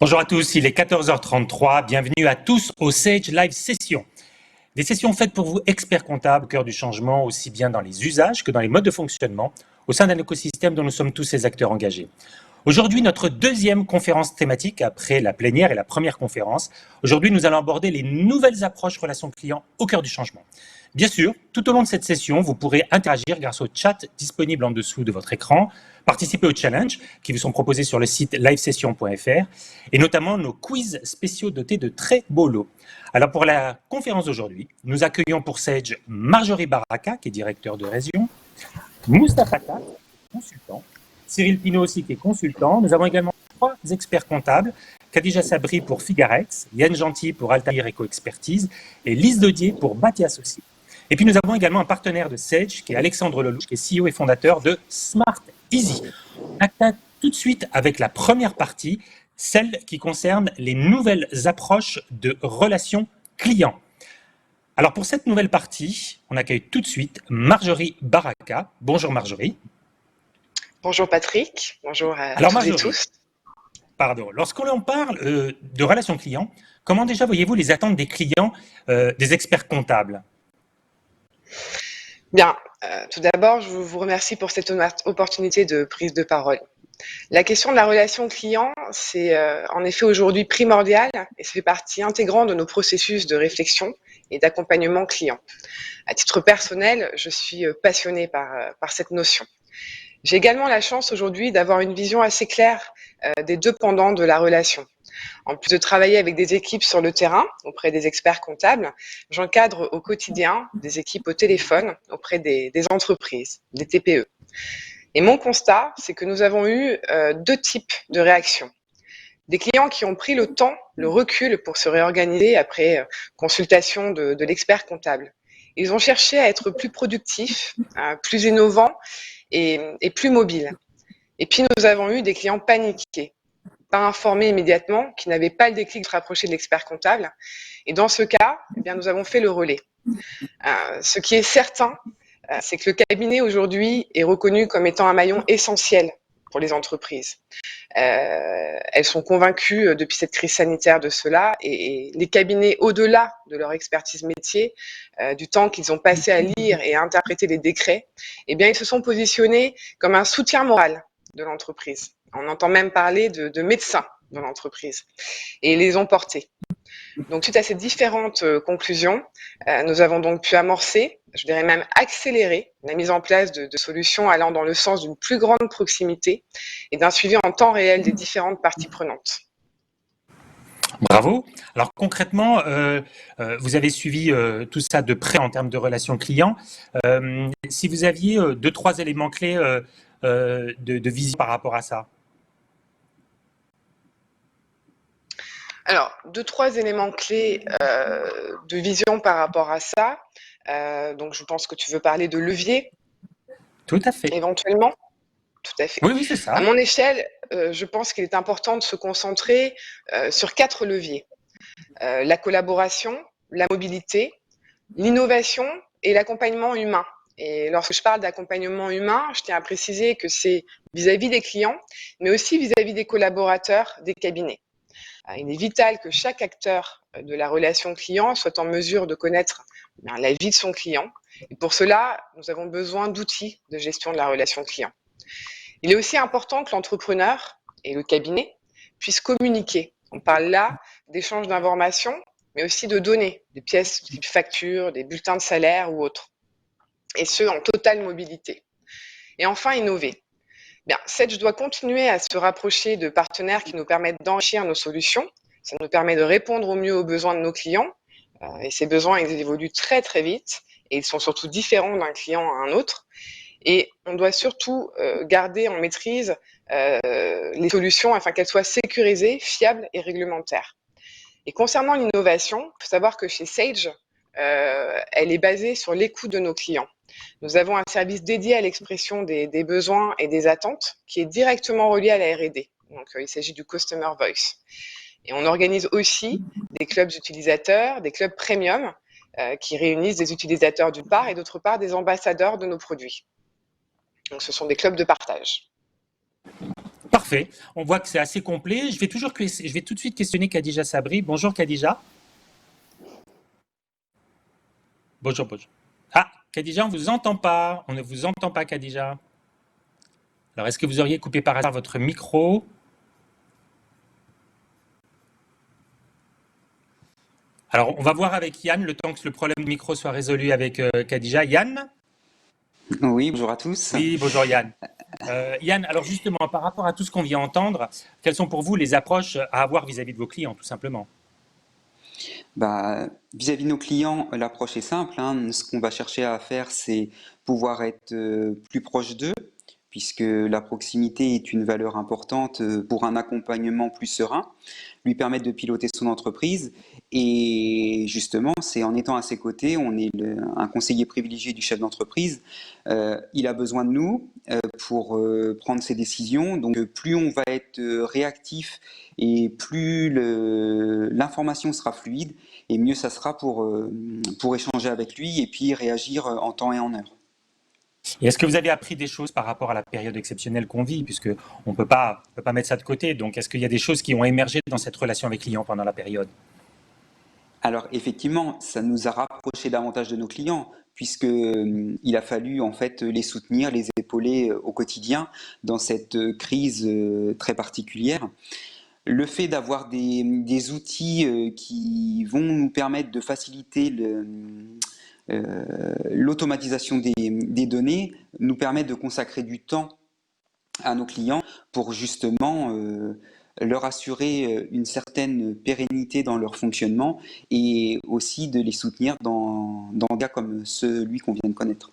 Bonjour à tous, il est 14h33. Bienvenue à tous au Sage Live Session. Des sessions faites pour vous, experts comptables, au cœur du changement, aussi bien dans les usages que dans les modes de fonctionnement, au sein d'un écosystème dont nous sommes tous ces acteurs engagés. Aujourd'hui, notre deuxième conférence thématique, après la plénière et la première conférence. Aujourd'hui, nous allons aborder les nouvelles approches relations clients au cœur du changement. Bien sûr, tout au long de cette session, vous pourrez interagir grâce au chat disponible en dessous de votre écran, participer aux challenges qui vous sont proposés sur le site livesession.fr et notamment nos quiz spéciaux dotés de très beaux lots. Alors pour la conférence d'aujourd'hui, nous accueillons pour Sage Marjorie Baraka, qui est directeur de région, Moustapha Tat, consultant, Cyril Pinault aussi qui est consultant. Nous avons également 3 experts comptables, Khadija Sabri pour Figarex, Yann Gentil pour Altair Eco-Expertise et Lise Dodier pour Bati Associés. Et puis nous avons également un partenaire de Sage qui est Alexandre Lelouch, qui est CEO et fondateur de Smart Easy. On attaque tout de suite avec la première partie, celle qui concerne les nouvelles approches de relations clients. Alors pour cette nouvelle partie, on accueille tout de suite Marjorie Baraka. Bonjour Marjorie. Bonjour Patrick, bonjour à Marjorie, et tous. Pardon, lorsqu'on parle de relations clients, comment déjà voyez-vous les attentes des clients, des experts comptables? Bien, tout d'abord, je vous remercie pour cette opportunité de prise de parole. La question de la relation client, c'est en effet aujourd'hui primordial et ça fait partie intégrante de nos processus de réflexion et d'accompagnement client. À titre personnel, je suis passionnée par cette notion. J'ai également la chance aujourd'hui d'avoir une vision assez claire des deux pendants de la relation. En plus de travailler avec des équipes sur le terrain, auprès des experts comptables, j'encadre au quotidien des équipes au téléphone auprès des entreprises, des TPE. Et mon constat, c'est que nous avons eu deux types de réactions. Des clients qui ont pris le temps, le recul pour se réorganiser après consultation de l'expert comptable. Ils ont cherché à être plus productifs, plus innovants et plus mobiles. Et puis nous avons eu des clients paniqués, pas informés immédiatement, qui n'avaient pas le déclic de se rapprocher de l'expert comptable. Et dans ce cas, eh bien, nous avons fait le relais. Ce qui est certain, c'est que le cabinet aujourd'hui est reconnu comme étant un maillon essentiel pour les entreprises. Elles sont convaincues depuis cette crise sanitaire de cela et les cabinets, au-delà de leur expertise métier, du temps qu'ils ont passé à lire et à interpréter les décrets, eh bien, ils se sont positionnés comme un soutien moral de l'entreprise. On entend même parler de médecins dans l'entreprise et ils les ont portés. Donc, suite à ces différentes conclusions, nous avons donc pu amorcer, je dirais même accélérer, la mise en place de solutions allant dans le sens d'une plus grande proximité et d'un suivi en temps réel des différentes parties prenantes. Bravo. Alors concrètement, vous avez suivi tout ça de près en termes de relations clients. Si vous aviez 2-3 éléments clés de vision par rapport à ça. Alors, 2-3 éléments clés de vision par rapport à ça. Donc, je pense que tu veux parler de levier. Tout à fait. Éventuellement. Tout à fait. Oui, c'est ça. À mon échelle, je pense qu'il est important de se concentrer sur 4 leviers. La collaboration, la mobilité, l'innovation et l'accompagnement humain. Et lorsque je parle d'accompagnement humain, je tiens à préciser que c'est vis-à-vis des clients, mais aussi vis-à-vis des collaborateurs des cabinets. Il est vital que chaque acteur de la relation client soit en mesure de connaître la vie de son client. Et pour cela, nous avons besoin d'outils de gestion de la relation client. Il est aussi important que l'entrepreneur et le cabinet puissent communiquer. On parle là d'échange d'informations, mais aussi de données, des pièces type factures, des bulletins de salaire ou autres. Et ce, en totale mobilité. Et enfin, innover. Bien, Sedge doit continuer à se rapprocher de partenaires qui nous permettent d'enrichir nos solutions. Ça nous permet de répondre au mieux aux besoins de nos clients. Et ces besoins, ils évoluent très très vite. Et ils sont surtout différents d'un client à un autre. Et on doit surtout garder en maîtrise les solutions afin qu'elles soient sécurisées, fiables et réglementaires. Et concernant l'innovation, il faut savoir que chez Sage, elle est basée sur l'écoute de nos clients. Nous avons un service dédié à l'expression des besoins et des attentes qui est directement relié à la R&D. Donc, il s'agit du Customer Voice. Et on organise aussi des clubs utilisateurs, des clubs premium, qui réunissent des utilisateurs d'une part et d'autre part des ambassadeurs de nos produits. Donc, ce sont des clubs de partage. Parfait. On voit que c'est assez complet. Je vais tout de suite questionner Khadija Sabri. Bonjour Khadija. Bonjour, bonjour. Ah, Khadija, on vous entend pas. On ne vous entend pas, Khadija. Alors, est-ce que vous auriez coupé par hasard votre micro? Alors, on va voir avec Yann le temps que le problème de micro soit résolu avec Khadija. Yann? Oui, bonjour à tous. Oui, bonjour Yann. Yann, alors justement, par rapport à tout ce qu'on vient entendre, quelles sont pour vous les approches à avoir vis-à-vis de vos clients, tout simplement? Vis-à-vis de nos clients, l'approche est simple, hein. Ce qu'on va chercher à faire, c'est pouvoir être plus proche d'eux, puisque la proximité est une valeur importante pour un accompagnement plus serein, lui permettre de piloter son entreprise. Et justement, c'est en étant à ses côtés, on est un conseiller privilégié du chef d'entreprise. Il a besoin de nous pour prendre ses décisions. Donc, plus on va être réactif et plus l'information sera fluide, et mieux ça sera pour échanger avec lui et puis réagir en temps et en heure. Et est-ce que vous avez appris des choses par rapport à la période exceptionnelle qu'on vit, puisque on peut pas mettre ça de côté. Donc, est-ce qu'il y a des choses qui ont émergé dans cette relation avec clients pendant la période? Alors effectivement, ça nous a rapprochés davantage de nos clients, puisque il a fallu en fait les soutenir, les épauler au quotidien dans cette crise très particulière. Le fait d'avoir des outils qui vont nous permettre de faciliter l'automatisation des données nous permet de consacrer du temps à nos clients pour justement leur assurer une certaine pérennité dans leur fonctionnement et aussi de les soutenir dans des cas comme celui qu'on vient de connaître.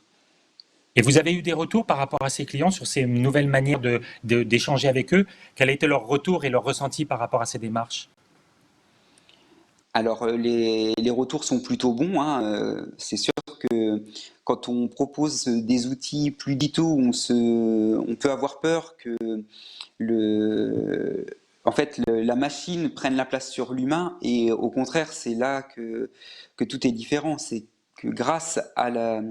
Et vous avez eu des retours par rapport à ces clients sur ces nouvelles manières d'échanger avec eux? Quel a été leur retour et leur ressenti par rapport à ces démarches? Alors les retours sont plutôt bons, hein. C'est sûr que quand on propose des outils plus digitaux, on peut avoir peur que la machine prenne la place sur l'humain, et au contraire, c'est là que tout est différent. C'est que grâce à la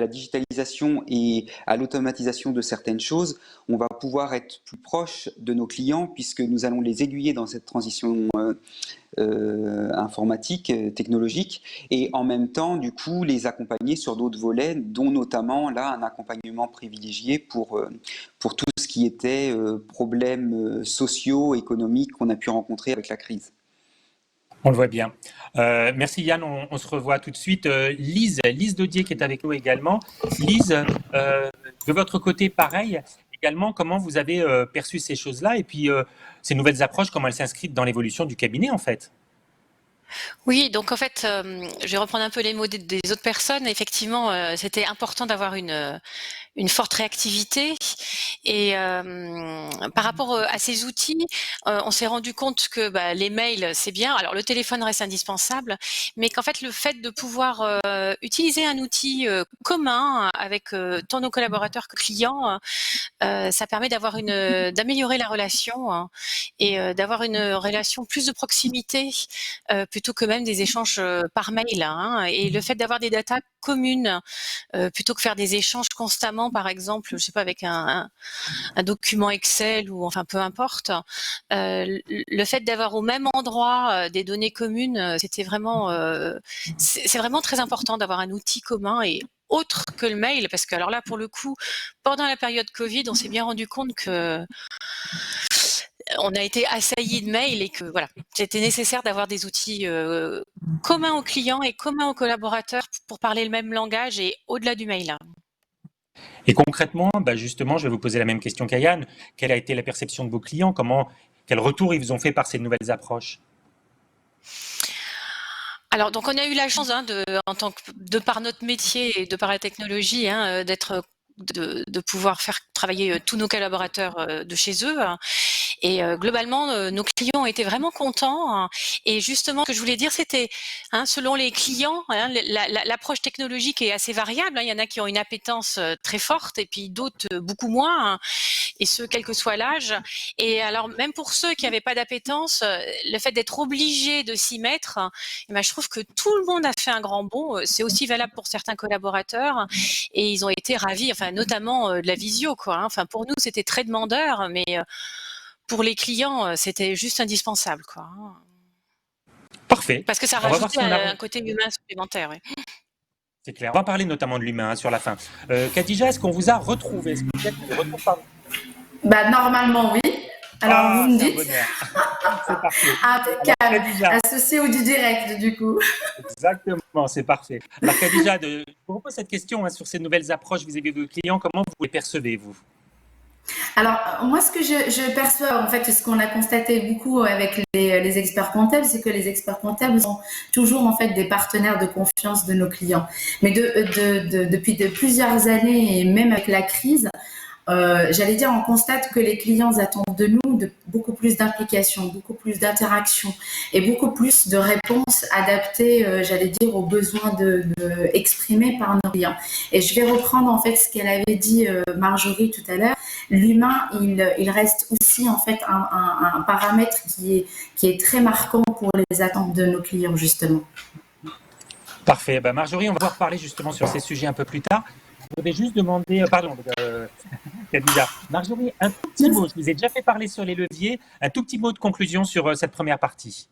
digitalisation et à l'automatisation de certaines choses, on va pouvoir être plus proche de nos clients puisque nous allons les aiguiller dans cette transition informatique, technologique, et en même temps, du coup, les accompagner sur d'autres volets, dont notamment là un accompagnement privilégié pour tout ce qui était problèmes sociaux, économiques qu'on a pu rencontrer avec la crise. On le voit bien. Merci Yann, on se revoit tout de suite. Lise Daudier qui est avec nous également. Lise, de votre côté, pareil, également, comment vous avez perçu ces choses-là et puis ces nouvelles approches, comment elles s'inscrivent dans l'évolution du cabinet en fait? Oui, donc en fait, je vais reprendre un peu les mots des autres personnes. Effectivement, c'était important d'avoir une forte réactivité et par rapport à ces outils, on s'est rendu compte que les mails, c'est bien. Alors le téléphone reste indispensable, mais qu'en fait le fait de pouvoir utiliser un outil commun avec tant nos collaborateurs que clients, ça permet d'améliorer la relation, hein, et d'avoir une relation plus de proximité plutôt que même des échanges par mail, hein. Et le fait d'avoir des datas communes plutôt que faire des échanges constamment, par exemple, je sais pas, avec un document Excel ou enfin peu importe, le fait d'avoir au même endroit des données communes, c'était vraiment c'est vraiment très important d'avoir un outil commun et autre que le mail, parce que alors là pour le coup pendant la période Covid on s'est bien rendu compte que on a été assailli de mails et que voilà, c'était nécessaire d'avoir des outils communs aux clients et communs aux collaborateurs pour parler le même langage et au-delà du mail. Et concrètement, justement, je vais vous poser la même question qu'Yann. Quelle a été la perception de vos clients? Quel retour ils vous ont fait par ces nouvelles approches? Alors, donc on a eu la chance, hein, de par notre métier et de par la technologie, hein, de pouvoir faire travailler tous nos collaborateurs de chez eux. Et globalement, nos clients ont été vraiment contents, hein. Et justement, ce que je voulais dire, c'était, hein, selon les clients, hein, l'approche technologique est assez variable, hein. Il y en a qui ont une appétence très forte et puis d'autres beaucoup moins, hein, et ce, quel que soit l'âge. Et alors, même pour ceux qui n'avaient pas d'appétence, le fait d'être obligé de s'y mettre, je trouve que tout le monde a fait un grand bond. C'est aussi valable pour certains collaborateurs et ils ont été ravis, enfin, notamment de la visio, quoi, hein. Enfin, pour nous, c'était très demandeur, mais pour les clients, c'était juste indispensable, quoi. Parfait. Parce que ça On va voir si rajoutait on a... un côté humain supplémentaire, ouais. C'est clair. On va parler notamment de l'humain sur la fin. Khadija, est-ce qu'on vous a retrouvé? Est-ce que vous êtes de retour parmi nous? Normalement, oui. Alors, vous me c'est un dites bonheur. C'est parfait. impeccable. Khadija, Associé ou du direct, du coup. exactement, c'est parfait. Alors Khadija, je vous repose cette question sur ces nouvelles approches vis-à-vis de vos clients. Comment vous les percevez, vous? Alors, moi, ce que je perçois, en fait, ce qu'on a constaté beaucoup avec les experts comptables, c'est que les experts comptables sont toujours, en fait, des partenaires de confiance de nos clients. Mais depuis plusieurs années, et même avec la crise, j'allais dire, on constate que les clients attendent de nous beaucoup plus d'implication, beaucoup plus d'interaction et beaucoup plus de réponses adaptées, j'allais dire, aux besoins exprimés par nos clients. Et je vais reprendre en fait ce qu'elle avait dit Marjorie tout à l'heure. L'humain, il reste aussi en fait un paramètre qui est très marquant pour les attentes de nos clients justement. Parfait. Marjorie, on va pouvoir parler justement sur ces sujets un peu plus tard. Je voudrais juste demander, Khadija. Marjorie, un tout petit mot. Je vous ai déjà fait parler sur les leviers. Un tout petit mot de conclusion sur cette première partie.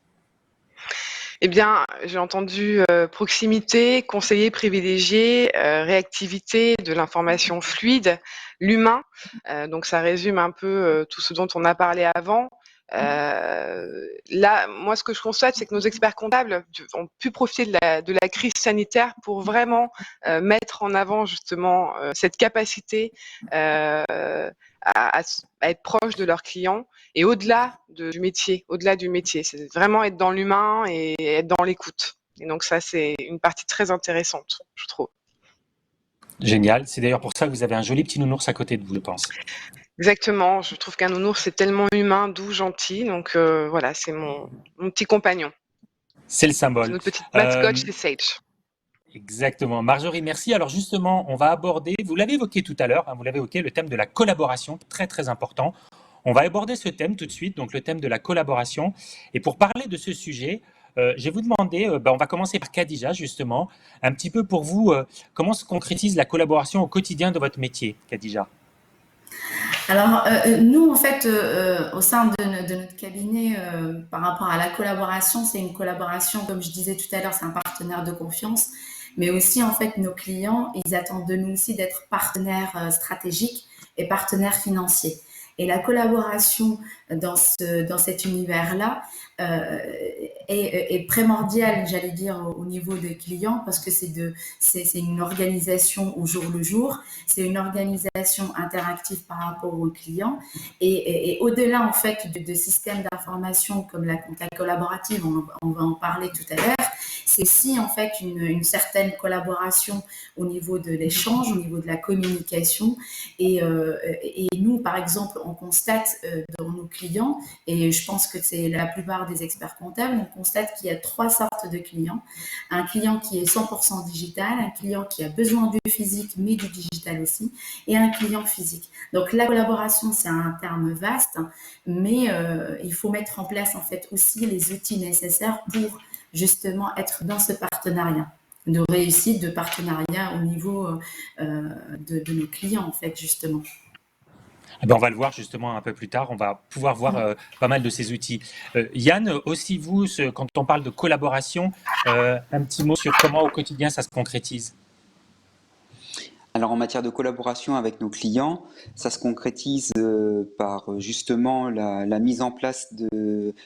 Eh bien, j'ai entendu proximité, conseiller privilégié, réactivité, de l'information fluide, l'humain. Donc, ça résume un peu tout ce dont on a parlé avant. Là, moi, ce que je constate, c'est que nos experts comptables ont pu profiter de la crise sanitaire pour vraiment mettre en avant justement cette capacité à être proche de leurs clients et au-delà du métier, c'est vraiment être dans l'humain et être dans l'écoute. Et donc ça, c'est une partie très intéressante, je trouve. Génial. C'est d'ailleurs pour ça que vous avez un joli petit nounours à côté de vous, je pense. Exactement. Je trouve qu'un nounours, c'est tellement humain, doux, gentil. Donc voilà, c'est mon petit compagnon. C'est le C'est symbole. notre petite mascotte chez Sage. Exactement. Marjorie, merci. Alors justement, on va aborder, vous l'avez évoqué tout à l'heure, vous l'avez évoqué, le thème de la collaboration, très très important. On va aborder ce thème tout de suite, donc le thème de la collaboration. Et pour parler de ce sujet, je vais vous demander, on va commencer par Khadija justement, un petit peu pour vous, comment se concrétise la collaboration au quotidien de votre métier, Khadija? Alors, nous, en fait, au sein de notre cabinet, par rapport à la collaboration, c'est une collaboration, comme je disais tout à l'heure, c'est un partenaire de confiance, mais aussi, en fait, nos clients, ils attendent de nous aussi d'être partenaires stratégiques et partenaires financiers. Et la collaboration dans cet univers-là est primordiale, j'allais dire, au niveau des clients, parce que c'est une organisation au jour le jour, c'est une organisation interactive par rapport aux clients, et au-delà en fait de systèmes d'information comme la compta collaborative, on va en parler tout à l'heure, c'est aussi en fait une certaine collaboration au niveau de l'échange, au niveau de la communication, et nous par exemple on constate dans nos clients, et je pense que c'est la plupart des experts comptables, on constate qu'il y a trois sortes de clients. Un client qui est 100% digital, un client qui a besoin du physique mais du digital aussi, et un client physique. Donc la collaboration, c'est un terme vaste, mais il faut mettre en place en fait aussi les outils nécessaires pour justement être dans ce partenariat de réussite, de partenariat au niveau de nos clients en fait justement. On va le voir justement un peu plus tard. On va pouvoir voir pas mal de ces outils. Yann, aussi vous, quand on parle de collaboration, un petit mot sur comment au quotidien ça se concrétise. Alors en matière de collaboration avec nos clients, ça se concrétise par justement la mise en place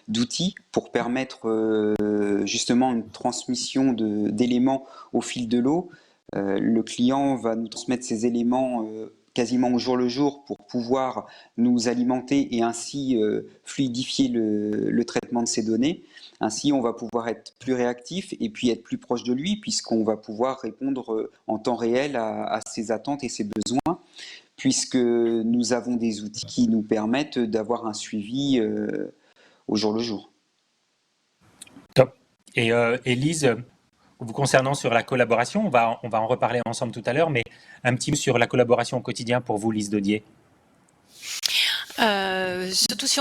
d'outils pour permettre justement une transmission d'éléments au fil de l'eau. Le client va nous transmettre ces éléments quasiment au jour le jour pour pouvoir nous alimenter et ainsi fluidifier le traitement de ces données. Ainsi, on va pouvoir être plus réactif et puis être plus proche de lui puisqu'on va pouvoir répondre en temps réel à ses attentes et ses besoins puisque nous avons des outils qui nous permettent d'avoir un suivi au jour le jour. Top. Et Lise, vous concernant sur la collaboration, on va en reparler ensemble tout à l'heure, mais un petit mot sur la collaboration au quotidien pour vous, Lise Daudier. Surtout si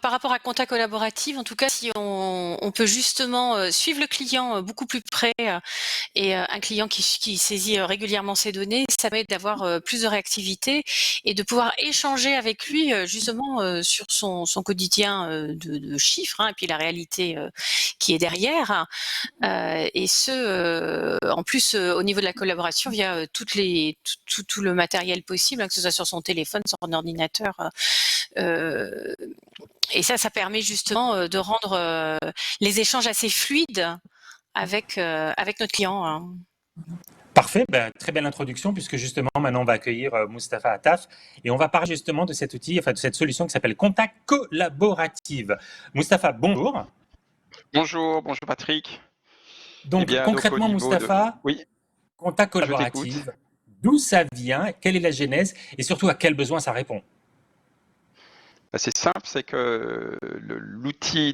par rapport à compta collaborative, en tout cas, si on peut justement suivre le client beaucoup plus près et un client qui saisit régulièrement ses données, ça permet d'avoir plus de réactivité et de pouvoir échanger avec lui justement sur son quotidien de chiffres, hein, et puis la réalité qui est derrière. Et en plus au niveau de la collaboration via tout le matériel possible, hein, que ce soit sur son téléphone, sur son ordinateur. Et ça permet justement de rendre les échanges assez fluides avec notre client, hein. Parfait, ben, très belle introduction, puisque justement, maintenant, on va accueillir Mustapha Attaf et on va parler justement de cet outil, enfin de cette solution qui s'appelle Contact Collaborative. Mustapha, bonjour. Bonjour Patrick. Donc, Donc au concrètement, niveau de... Mustapha, Oui, Contact je t'écoute. Collaborative, d'où ça vient, quelle est la genèse et surtout à quel besoin ça répond? C'est simple, c'est que l'outil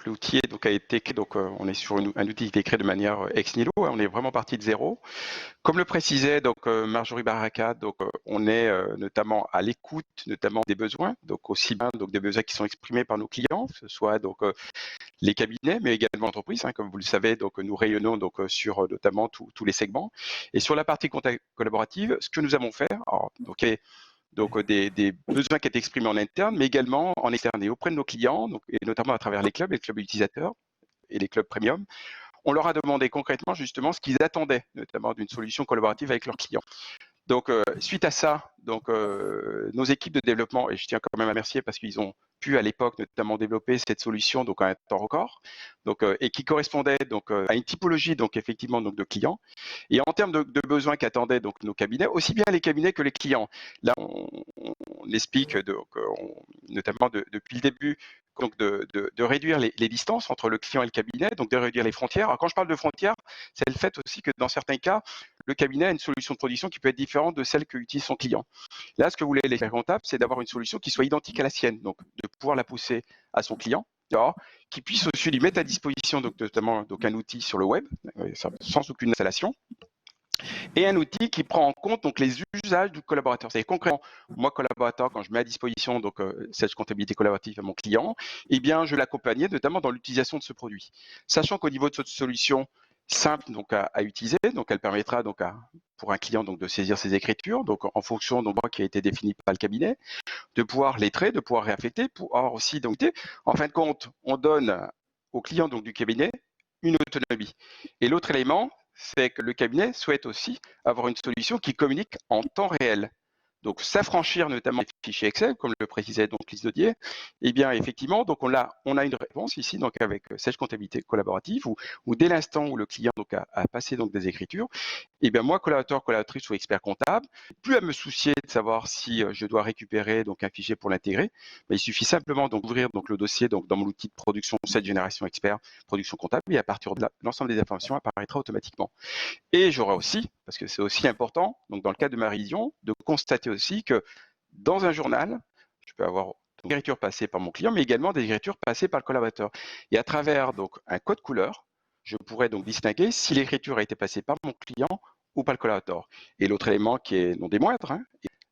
l'outil a été créé, on est sur un outil qui a été créé de manière ex nihilo, hein, on est vraiment parti de zéro. Comme le précisait Marjorie Baraka, on est notamment à l'écoute notamment des besoins, donc aussi bien des besoins qui sont exprimés par nos clients, que ce soit les cabinets, mais également l'entreprise, hein, comme vous le savez, nous rayonnons sur notamment tous les segments. Et sur la partie contact collaborative, ce que nous avons fait, des besoins qui étaient exprimés en interne, mais également en externe et auprès de nos clients, et notamment à travers les clubs utilisateurs et les clubs premium. On leur a demandé concrètement justement ce qu'ils attendaient, notamment d'une solution collaborative avec leurs clients. Suite à ça, nos équipes de développement, et je tiens quand même à remercier parce qu'ils ont pu à l'époque notamment développer cette solution à un temps record, et qui correspondait à une typologie effectivement de clients. Et en termes de besoins qu'attendaient nos cabinets, aussi bien les cabinets que les clients. Là, on explique notamment depuis le début de réduire les distances entre le client et le cabinet, de réduire les frontières. Alors, quand je parle de frontières, c'est le fait aussi que dans certains cas, le cabinet a une solution de production qui peut être différente de celle qu'utilise son client. Là, ce que voulait l'expert comptable, c'est d'avoir une solution qui soit identique à la sienne, donc de pouvoir la pousser à son client, qui puisse aussi lui mettre à disposition notamment un outil sur le web, sans aucune installation, et un outil qui prend en compte les usages du collaborateur. C'est concrètement, moi collaborateur, quand je mets à disposition cette comptabilité collaborative à mon client, eh bien je l'accompagnais notamment dans l'utilisation de ce produit. Sachant qu'au niveau de cette solution simple à utiliser, elle permettra pour un client de saisir ses écritures, en fonction d'un droit qui a été défini par le cabinet, de pouvoir lettrer, de pouvoir réaffecter, pour avoir aussi en fin de compte, on donne au client du cabinet une autonomie. Et l'autre élément, c'est que le cabinet souhaite aussi avoir une solution qui communique en temps réel. Donc, s'affranchir notamment des fichiers Excel, comme le précisait Lise Dodier, eh bien, effectivement, on a une réponse ici, avec Sage Comptabilité Collaborative, où dès l'instant où le client a passé des écritures, eh bien, moi, collaboratrice ou expert comptable, plus à me soucier de savoir si je dois récupérer un fichier pour l'intégrer, il suffit simplement d'ouvrir le dossier dans mon outil de production 7 génération expert production comptable, et à partir de là, l'ensemble des informations apparaîtra automatiquement. Et j'aurai aussi, parce que c'est aussi important, dans le cadre de ma révision, de constater aussi que dans un journal, je peux avoir des écritures passées par mon client, mais également des écritures passées par le collaborateur. Et à travers un code couleur, je pourrais distinguer si l'écriture a été passée par mon client ou par le collaborateur. Et l'autre élément qui est non des moindres,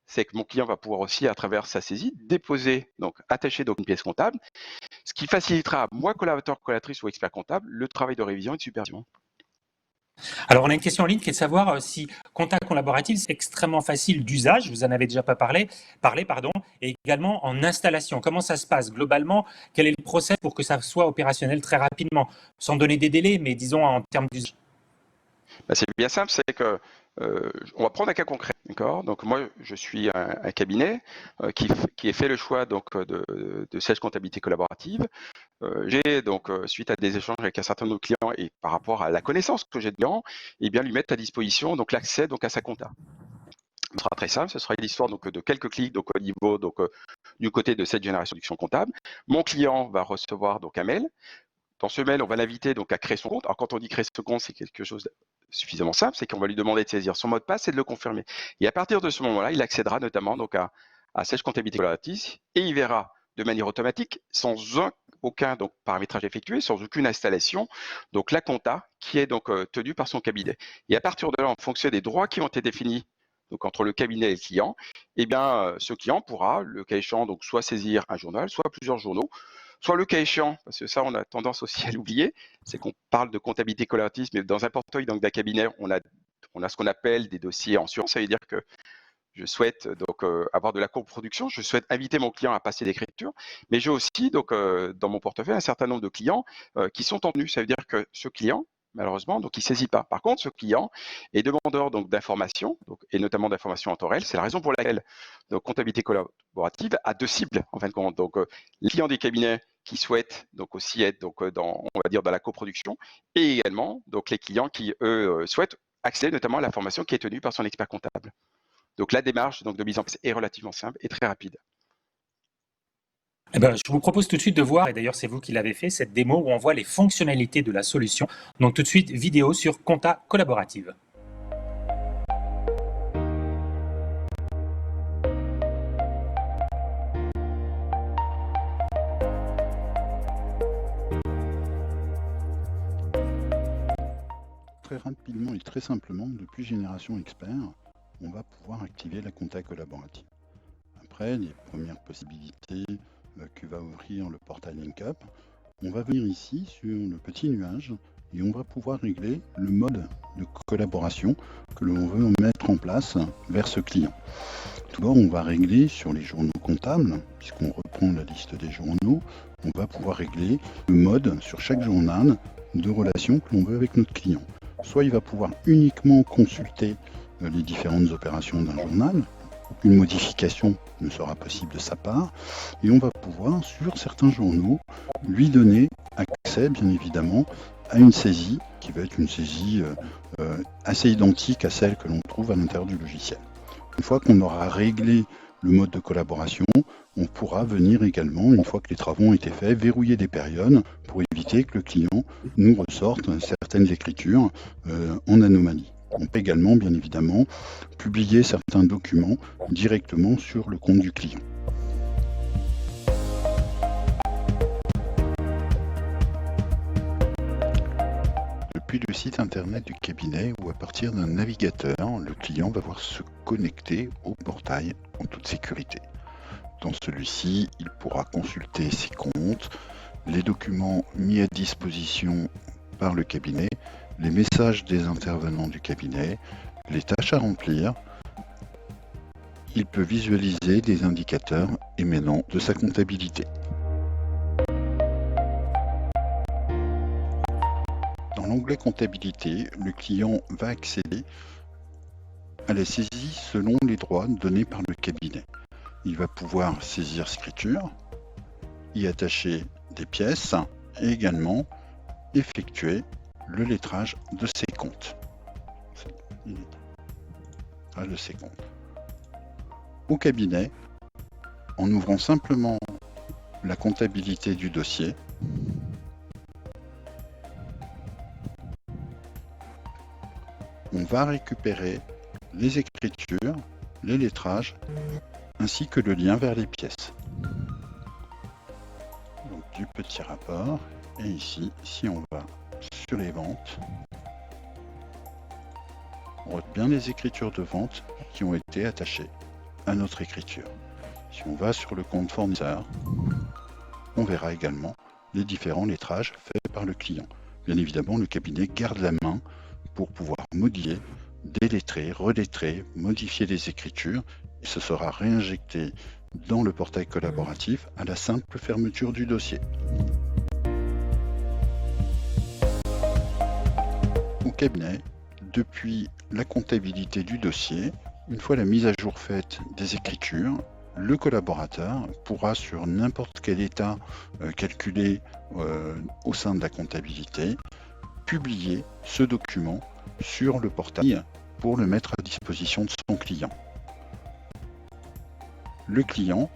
c'est que mon client va pouvoir aussi, à travers sa saisie, déposer, attacher une pièce comptable, ce qui facilitera, moi, collaborateur, collaboratrice ou expert comptable, le travail de révision et de supervision. Alors, on a une question en ligne qui est de savoir si Contact Collaborative, c'est extrêmement facile d'usage, vous en avez déjà pas parlé, et également en installation. Comment ça se passe globalement? Quel est le process pour que ça soit opérationnel très rapidement? Sans donner des délais, mais disons en termes d'usage. C'est bien simple, c'est que on va prendre un cas concret, d'accord? Moi, je suis un cabinet qui a fait le choix de Sage Comptabilité Collaborative. J'ai suite à des échanges avec un certain nombre de clients et par rapport à la connaissance que j'ai de clients, eh bien lui mettre à disposition l'accès à sa compta. Ce sera très simple, ce sera l'histoire de quelques clics au niveau du côté de cette génération de production comptable. Mon client va recevoir un mail. Dans ce mail, on va l'inviter à créer son compte. Alors quand on dit créer son compte, c'est quelque chose de suffisamment simple, c'est qu'on va lui demander de saisir son mot de passe et de le confirmer. Et à partir de ce moment-là, il accédera notamment à Sage Comptabilité Collaborative et il verra de manière automatique, sans aucun paramétrage effectué, sans aucune installation, la compta qui est tenue par son cabinet. Et à partir de là, en fonction des droits qui ont été définis donc entre le cabinet et le client, eh bien, ce client pourra, le cas échéant, donc soit saisir un journal, soit plusieurs journaux, soit le cas échéant, parce que ça, on a tendance aussi à l'oublier, c'est qu'on parle de comptabilité collaborative, mais dans un portefeuille donc d'un cabinet, on a ce qu'on appelle des dossiers en assurance. Ça veut dire que je souhaite donc avoir de la coproduction, je souhaite inviter mon client à passer l'écriture, mais j'ai aussi donc dans mon portefeuille un certain nombre de clients qui sont en tenue. Ça veut dire que ce client, malheureusement, donc il saisit pas. Par contre, ce client est demandeur donc d'informations, et notamment d'informations en temps réel. C'est la raison pour laquelle donc comptabilité collaborative a deux cibles en fin de compte. Donc les clients des cabinets qui souhaitent donc aussi être donc dans, on va dire, dans la coproduction, et également donc les clients qui eux souhaitent accéder notamment à l'information qui est tenue par son expert comptable. Donc la démarche donc, de mise en place est relativement simple et très rapide. Eh ben, je vous propose tout de suite de voir, et d'ailleurs c'est vous qui l'avez fait, cette démo où on voit les fonctionnalités de la solution. Donc tout de suite, vidéo sur Compta Collaborative. Très rapidement et très simplement, depuis Génération Expert, on va pouvoir activer la compta collaborative. Après, les premières possibilités que va ouvrir le portail LinkUp, on va venir ici sur le petit nuage et on va pouvoir régler le mode de collaboration que l'on veut mettre en place vers ce client. Tout d'abord, on va régler sur les journaux comptables, puisqu'on reprend la liste des journaux, on va pouvoir régler le mode sur chaque journal de relation que l'on veut avec notre client. Soit il va pouvoir uniquement consulter les différentes opérations d'un journal, aucune modification ne sera possible de sa part, et on va pouvoir, sur certains journaux, lui donner accès, bien évidemment, à une saisie qui va être une saisie assez identique à celle que l'on trouve à l'intérieur du logiciel. Une fois qu'on aura réglé le mode de collaboration, on pourra venir également, une fois que les travaux ont été faits, verrouiller des périodes pour éviter que le client nous ressorte certaines écritures en anomalie. On peut également, bien évidemment, publier certains documents directement sur le compte du client. Depuis le site internet du cabinet ou à partir d'un navigateur, le client va pouvoir se connecter au portail en toute sécurité. Dans celui-ci, il pourra consulter ses comptes, les documents mis à disposition par le cabinet, les messages des intervenants du cabinet, les tâches à remplir. Il peut visualiser des indicateurs émanant de sa comptabilité. Dans l'onglet comptabilité, le client va accéder à la saisie selon les droits donnés par le cabinet. Il va pouvoir saisir l'écriture, y attacher des pièces et également effectuer le lettrage de ses comptes. Au cabinet, en ouvrant simplement la comptabilité du dossier, on va récupérer les écritures, les lettrages, ainsi que le lien vers les pièces. Donc du petit rapport, et ici, si on va sur les ventes, on retient bien les écritures de vente qui ont été attachées à notre écriture. Si on va sur le compte fournisseur, on verra également les différents lettrages faits par le client. Bien évidemment, le cabinet garde la main pour pouvoir modifier, délettrer, relettrer, modifier les écritures, et ce sera réinjecté dans le portail collaboratif à la simple fermeture du dossier. Au cabinet, depuis la comptabilité du dossier, une fois la mise à jour faite des écritures, le collaborateur pourra sur n'importe quel état calculé au sein de la comptabilité, publier ce document sur le portail pour le mettre à disposition de son client. Le client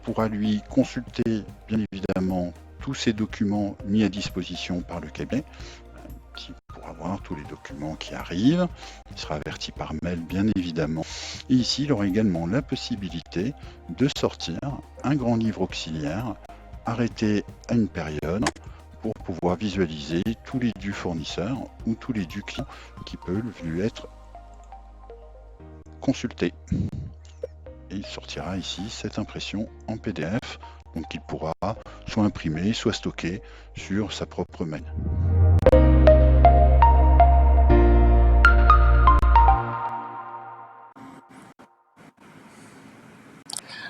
pourra lui consulter bien évidemment tous ces documents mis à disposition par le cabinet, pour avoir tous les documents qui arrivent. Il sera averti par mail bien évidemment. Et ici, il aura également la possibilité de sortir un grand livre auxiliaire arrêté à une période pour pouvoir visualiser tous les dus fournisseurs ou tous les dus clients qui peuvent lui être consulter. Et il sortira ici cette impression en PDF, donc il pourra soit imprimer, soit stocker sur sa propre mail.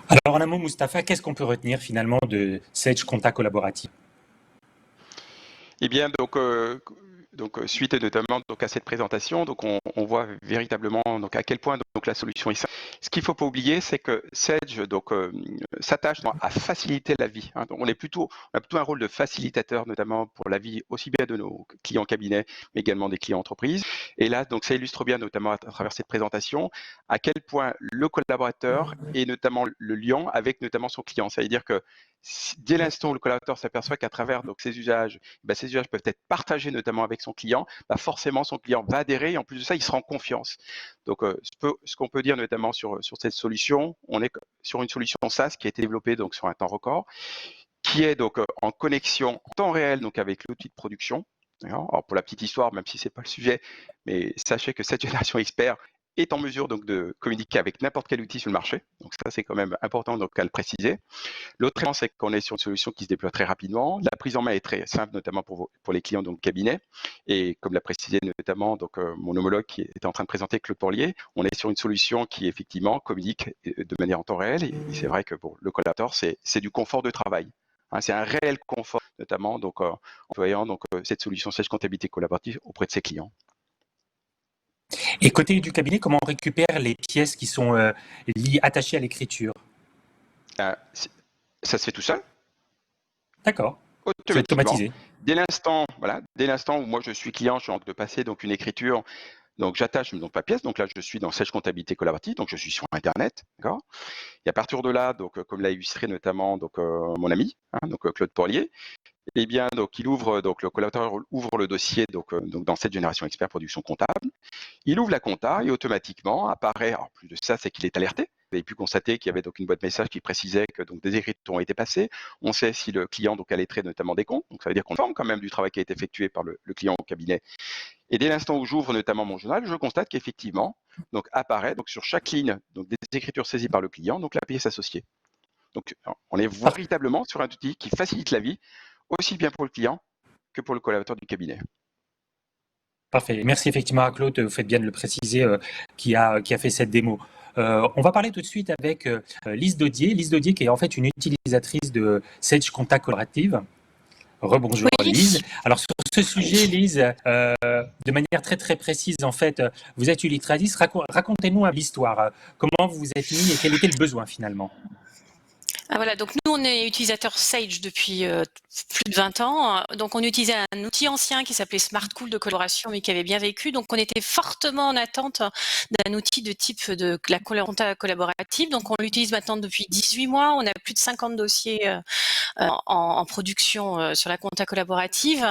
Alors, en un mot, Mustapha, qu'est-ce qu'on peut retenir finalement de Sage Contact Collaborative? Eh bien, suite notamment à cette présentation, on voit véritablement à quel point la solution est simple. Ce qu'il ne faut pas oublier, c'est que Sage s'attache à faciliter la vie. Hein. On a plutôt un rôle de facilitateur, notamment pour la vie aussi bien de nos clients cabinets, mais également des clients entreprises. Et là, ça illustre bien, notamment à travers cette présentation, à quel point le collaborateur est notamment le lien avec notamment son client. C'est-à-dire que dès l'instant où le collaborateur s'aperçoit qu'à travers ces usages peuvent être partagés notamment avec son client, forcément son client va adhérer et en plus de ça, il sera en confiance. Donc, ce qu'on peut dire notamment sur cette solution, on est sur une solution SaaS qui a été développée sur un temps record, qui est en connexion en temps réel avec l'outil de production. Alors, pour la petite histoire, même si c'est pas le sujet, mais sachez que cette génération expert est en mesure de communiquer avec n'importe quel outil sur le marché. Donc ça, c'est quand même important à le préciser. L'autre élément, c'est qu'on est sur une solution qui se déploie très rapidement. La prise en main est très simple, notamment pour les clients cabinet. Et comme l'a précisé notamment mon homologue qui est en train de présenter, Claude Porlier, on est sur une solution qui effectivement communique de manière en temps réel. Et c'est vrai que pour le collaborateur, c'est du confort de travail. Hein, c'est un réel confort, notamment en employant cette solution Sage Comptabilité Collaborative auprès de ses clients. Et côté du cabinet, comment on récupère les pièces qui sont attachées à l'écriture? Ça se fait tout seul. D'accord. C'est Automatiquement. automatisé. Dès l'instant où moi je suis client, je suis en train de passer une écriture. Donc j'attache ma pièce. Donc là, je suis dans Sage Comptabilité Collaborative. Donc je suis sur Internet, d'accord. Et à partir de là, comme l'a illustré notamment mon ami, Claude Porlier, eh bien il ouvre le collaborateur ouvre le dossier dans cette génération expert production comptable. Il ouvre la compta et automatiquement apparaît. Alors plus de ça, c'est qu'il est alerté. Vous avez pu constater qu'il y avait une boîte message qui précisait que des écritures ont été passées. On sait si le client a lettré notamment des comptes. Donc ça veut dire qu'on informe quand même du travail qui a été effectué par le client au cabinet. Et dès l'instant où j'ouvre notamment mon journal, je constate qu'effectivement apparaît sur chaque ligne des écritures saisies par le client, la pièce associée. Donc on est véritablement sur un outil qui facilite la vie aussi bien pour le client que pour le collaborateur du cabinet. Parfait. Merci effectivement à Claude, vous faites bien de le préciser, qui a fait cette démo. On va parler tout de suite avec Lise Dodier. Lise Dodier qui est en fait une utilisatrice de Sage Contact Collaborative. Rebonjour Oui. Lise. Alors sur ce sujet, Lise, de manière très très précise, en fait, vous êtes utilisatrice. Racontez-nous l'histoire. Comment vous vous êtes mis et quel était le besoin finalement? Ah voilà, donc nous on est utilisateur Sage depuis plus de 20 ans. Donc on utilisait un outil ancien qui s'appelait SmartCool de collaboration mais qui avait bien vécu. Donc on était fortement en attente d'un outil de type de la compta collaborative. Donc on l'utilise maintenant depuis 18 mois. On a plus de 50 dossiers en production sur la compta collaborative.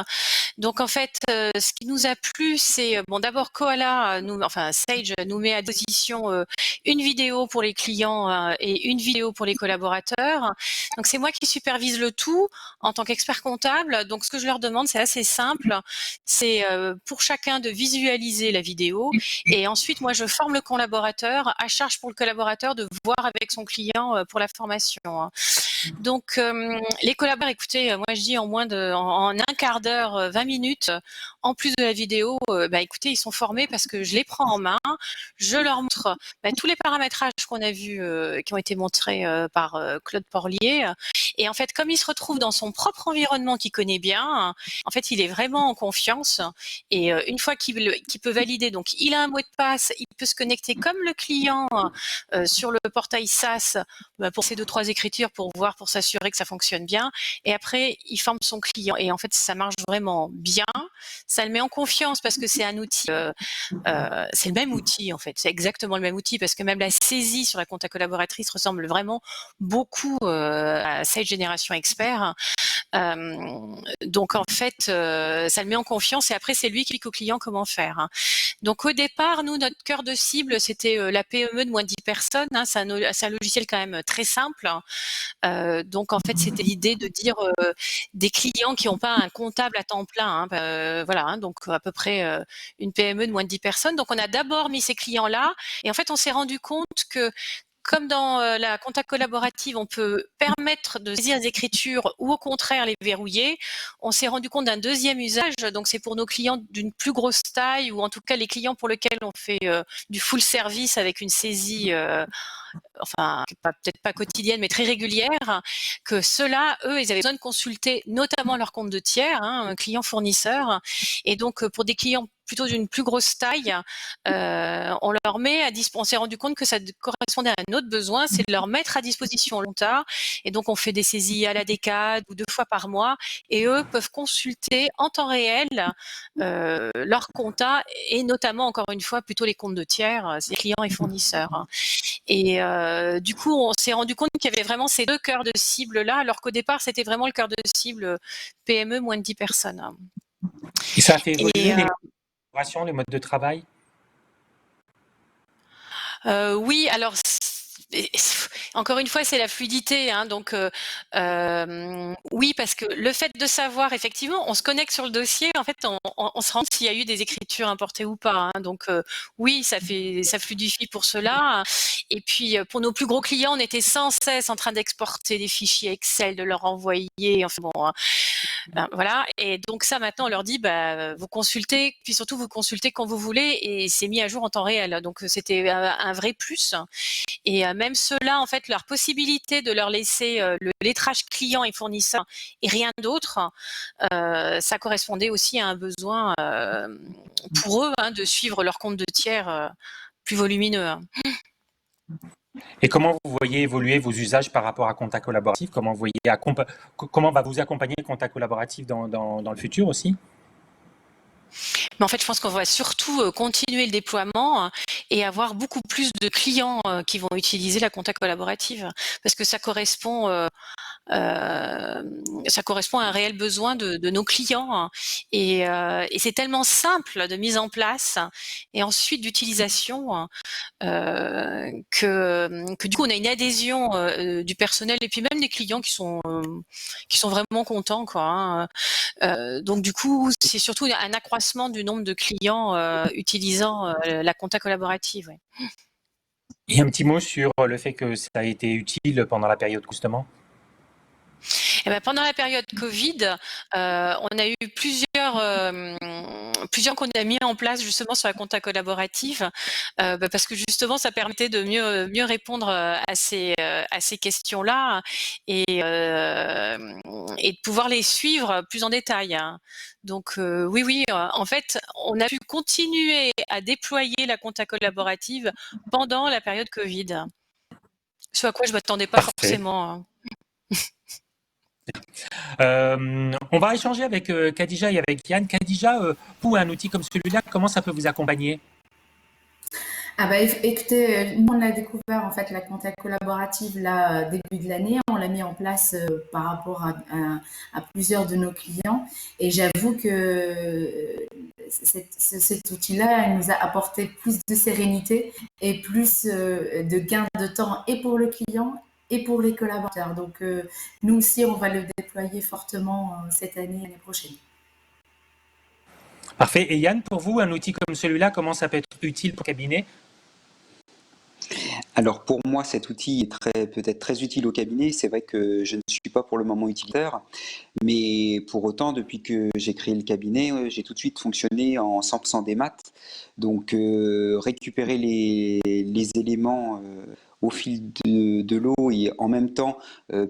Donc en fait, ce qui nous a plu, c'est d'abord Koala, Sage nous met à disposition une vidéo pour les clients et une vidéo pour les collaborateurs. Donc c'est moi qui supervise le tout en tant qu'expert comptable. Donc ce que je leur demande, c'est assez simple, c'est pour chacun de visualiser la vidéo et ensuite moi je forme le collaborateur, à charge pour le collaborateur de voir avec son client pour la formation. Donc les collaborateurs, écoutez, moi je dis en un quart d'heure, 20 minutes, en plus de la vidéo, écoutez, ils sont formés parce que je les prends en main, je leur montre tous les paramétrages qu'on a vus, qui ont été montrés par Claude Porlier. Et en fait, comme il se retrouve dans son propre environnement qu'il connaît bien, en fait, il est vraiment en confiance. Et une fois qu'il peut valider, donc il a un mot de passe, il peut se connecter comme le client sur le portail SaaS pour ces 2-3 écritures pour s'assurer que ça fonctionne bien. Et après, il forme son client. Et en fait, ça marche vraiment bien. Ça le met en confiance parce que c'est un outil, c'est le même outil en fait. C'est exactement le même outil parce que même la saisie sur la compta collaboratrice ressemble vraiment beaucoup à Sage Génération Expert. Donc en fait, ça le met en confiance et après c'est lui qui explique au client comment faire. Donc au départ, nous, notre cœur de cible, c'était la PME de moins de 10 personnes. Hein. C'est un logiciel quand même très simple. Donc en fait, c'était l'idée de dire des clients qui n'ont pas un comptable à temps plein. Hein, voilà, hein, donc à peu près une PME de moins de 10 personnes. Donc on a d'abord mis ces clients-là et en fait, on s'est rendu compte que comme dans la compta collaborative, on peut permettre de saisir les écritures ou au contraire les verrouiller, on s'est rendu compte d'un deuxième usage. Donc c'est pour nos clients d'une plus grosse taille ou en tout cas les clients pour lesquels on fait du full service avec une saisie enfin peut-être pas quotidienne mais très régulière, que ceux-là, eux, ils avaient besoin de consulter notamment leur compte de tiers, hein, clients fournisseurs, et donc pour des clients plutôt d'une plus grosse taille, on leur met on s'est rendu compte que ça correspondait à un autre besoin, c'est de leur mettre à disposition longtemps, et donc on fait des saisies à la décade ou 2 fois par mois, et eux peuvent consulter en temps réel leur compta et notamment encore une fois plutôt les comptes de tiers, c'est clients et fournisseurs. Et du coup, on s'est rendu compte qu'il y avait vraiment ces deux cœurs de cible là, alors qu'au départ, c'était vraiment le cœur de cible PME moins de 10 personnes. Et ça a fait évoluer Et les collaborations, les modes de travail? oui, alors encore une fois, c'est la fluidité, hein, donc oui, parce que le fait de savoir, effectivement, on se connecte sur le dossier, en fait, on se rend compte s'il y a eu des écritures importées ou pas, hein, donc oui, ça fluidifie pour cela. Et puis pour nos plus gros clients, on était sans cesse en train d'exporter des fichiers Excel, de leur envoyer, enfin bon, ben, voilà. Et donc ça, maintenant, on leur dit, bah, vous consultez, puis surtout vous consultez quand vous voulez, et c'est mis à jour en temps réel. Donc c'était un vrai plus. Et même ceux-là, en fait, leur possibilité de leur laisser le lettrage client et fournisseur et rien d'autre, ça correspondait aussi à un besoin pour eux, hein, de suivre leur compte de tiers plus volumineux. Hein. Et comment vous voyez évoluer vos usages par rapport à Compta Collaboratif? Comment comment va vous accompagner Compta Collaboratif dans le futur aussi? Mais en fait, je pense qu'on va surtout continuer le déploiement et avoir beaucoup plus de clients qui vont utiliser la compta collaborative, parce que ça correspond à un réel besoin de nos clients, hein. Et c'est tellement simple de mise en place et ensuite d'utilisation, hein, que du coup on a une adhésion du personnel et puis même des clients qui sont vraiment contents, quoi, hein. Donc du coup, c'est surtout un accroissement du nombre de clients utilisant la compta collaborative. Ouais. Et un petit mot sur le fait que ça a été utile pendant la période justement? Eh ben, pendant la période Covid, on a eu plusieurs qu'on a mis en place justement sur la compta collaborative, parce que justement ça permettait de mieux répondre à ces questions-là et de pouvoir les suivre plus en détail. Hein. Donc oui, en fait, on a pu continuer à déployer la compta collaborative pendant la période Covid. Ce à quoi je m'attendais pas Parfait. forcément. Hein. On va échanger avec Khadija et avec Yann. Khadija, vous, un outil comme celui-là, comment ça peut vous accompagner? Ah bah écoutez, nous on a découvert en fait la compta collaborative là début de l'année. On l'a mis en place par rapport à plusieurs de nos clients et j'avoue que cet outil-là nous a apporté plus de sérénité et plus de gain de temps et pour le client et pour les collaborateurs. Donc nous aussi on va le déployer fortement cette année, l'année prochaine. Parfait. Et Yann, pour vous, un outil comme celui-là, comment ça peut être utile pour le cabinet? Alors pour moi, cet outil est peut-être très utile au cabinet. C'est vrai que je ne suis pas pour le moment utilisateur, mais pour autant, depuis que j'ai créé le cabinet, j'ai tout de suite fonctionné en 100% des maths. Donc récupérer les éléments au fil de l'eau et en même temps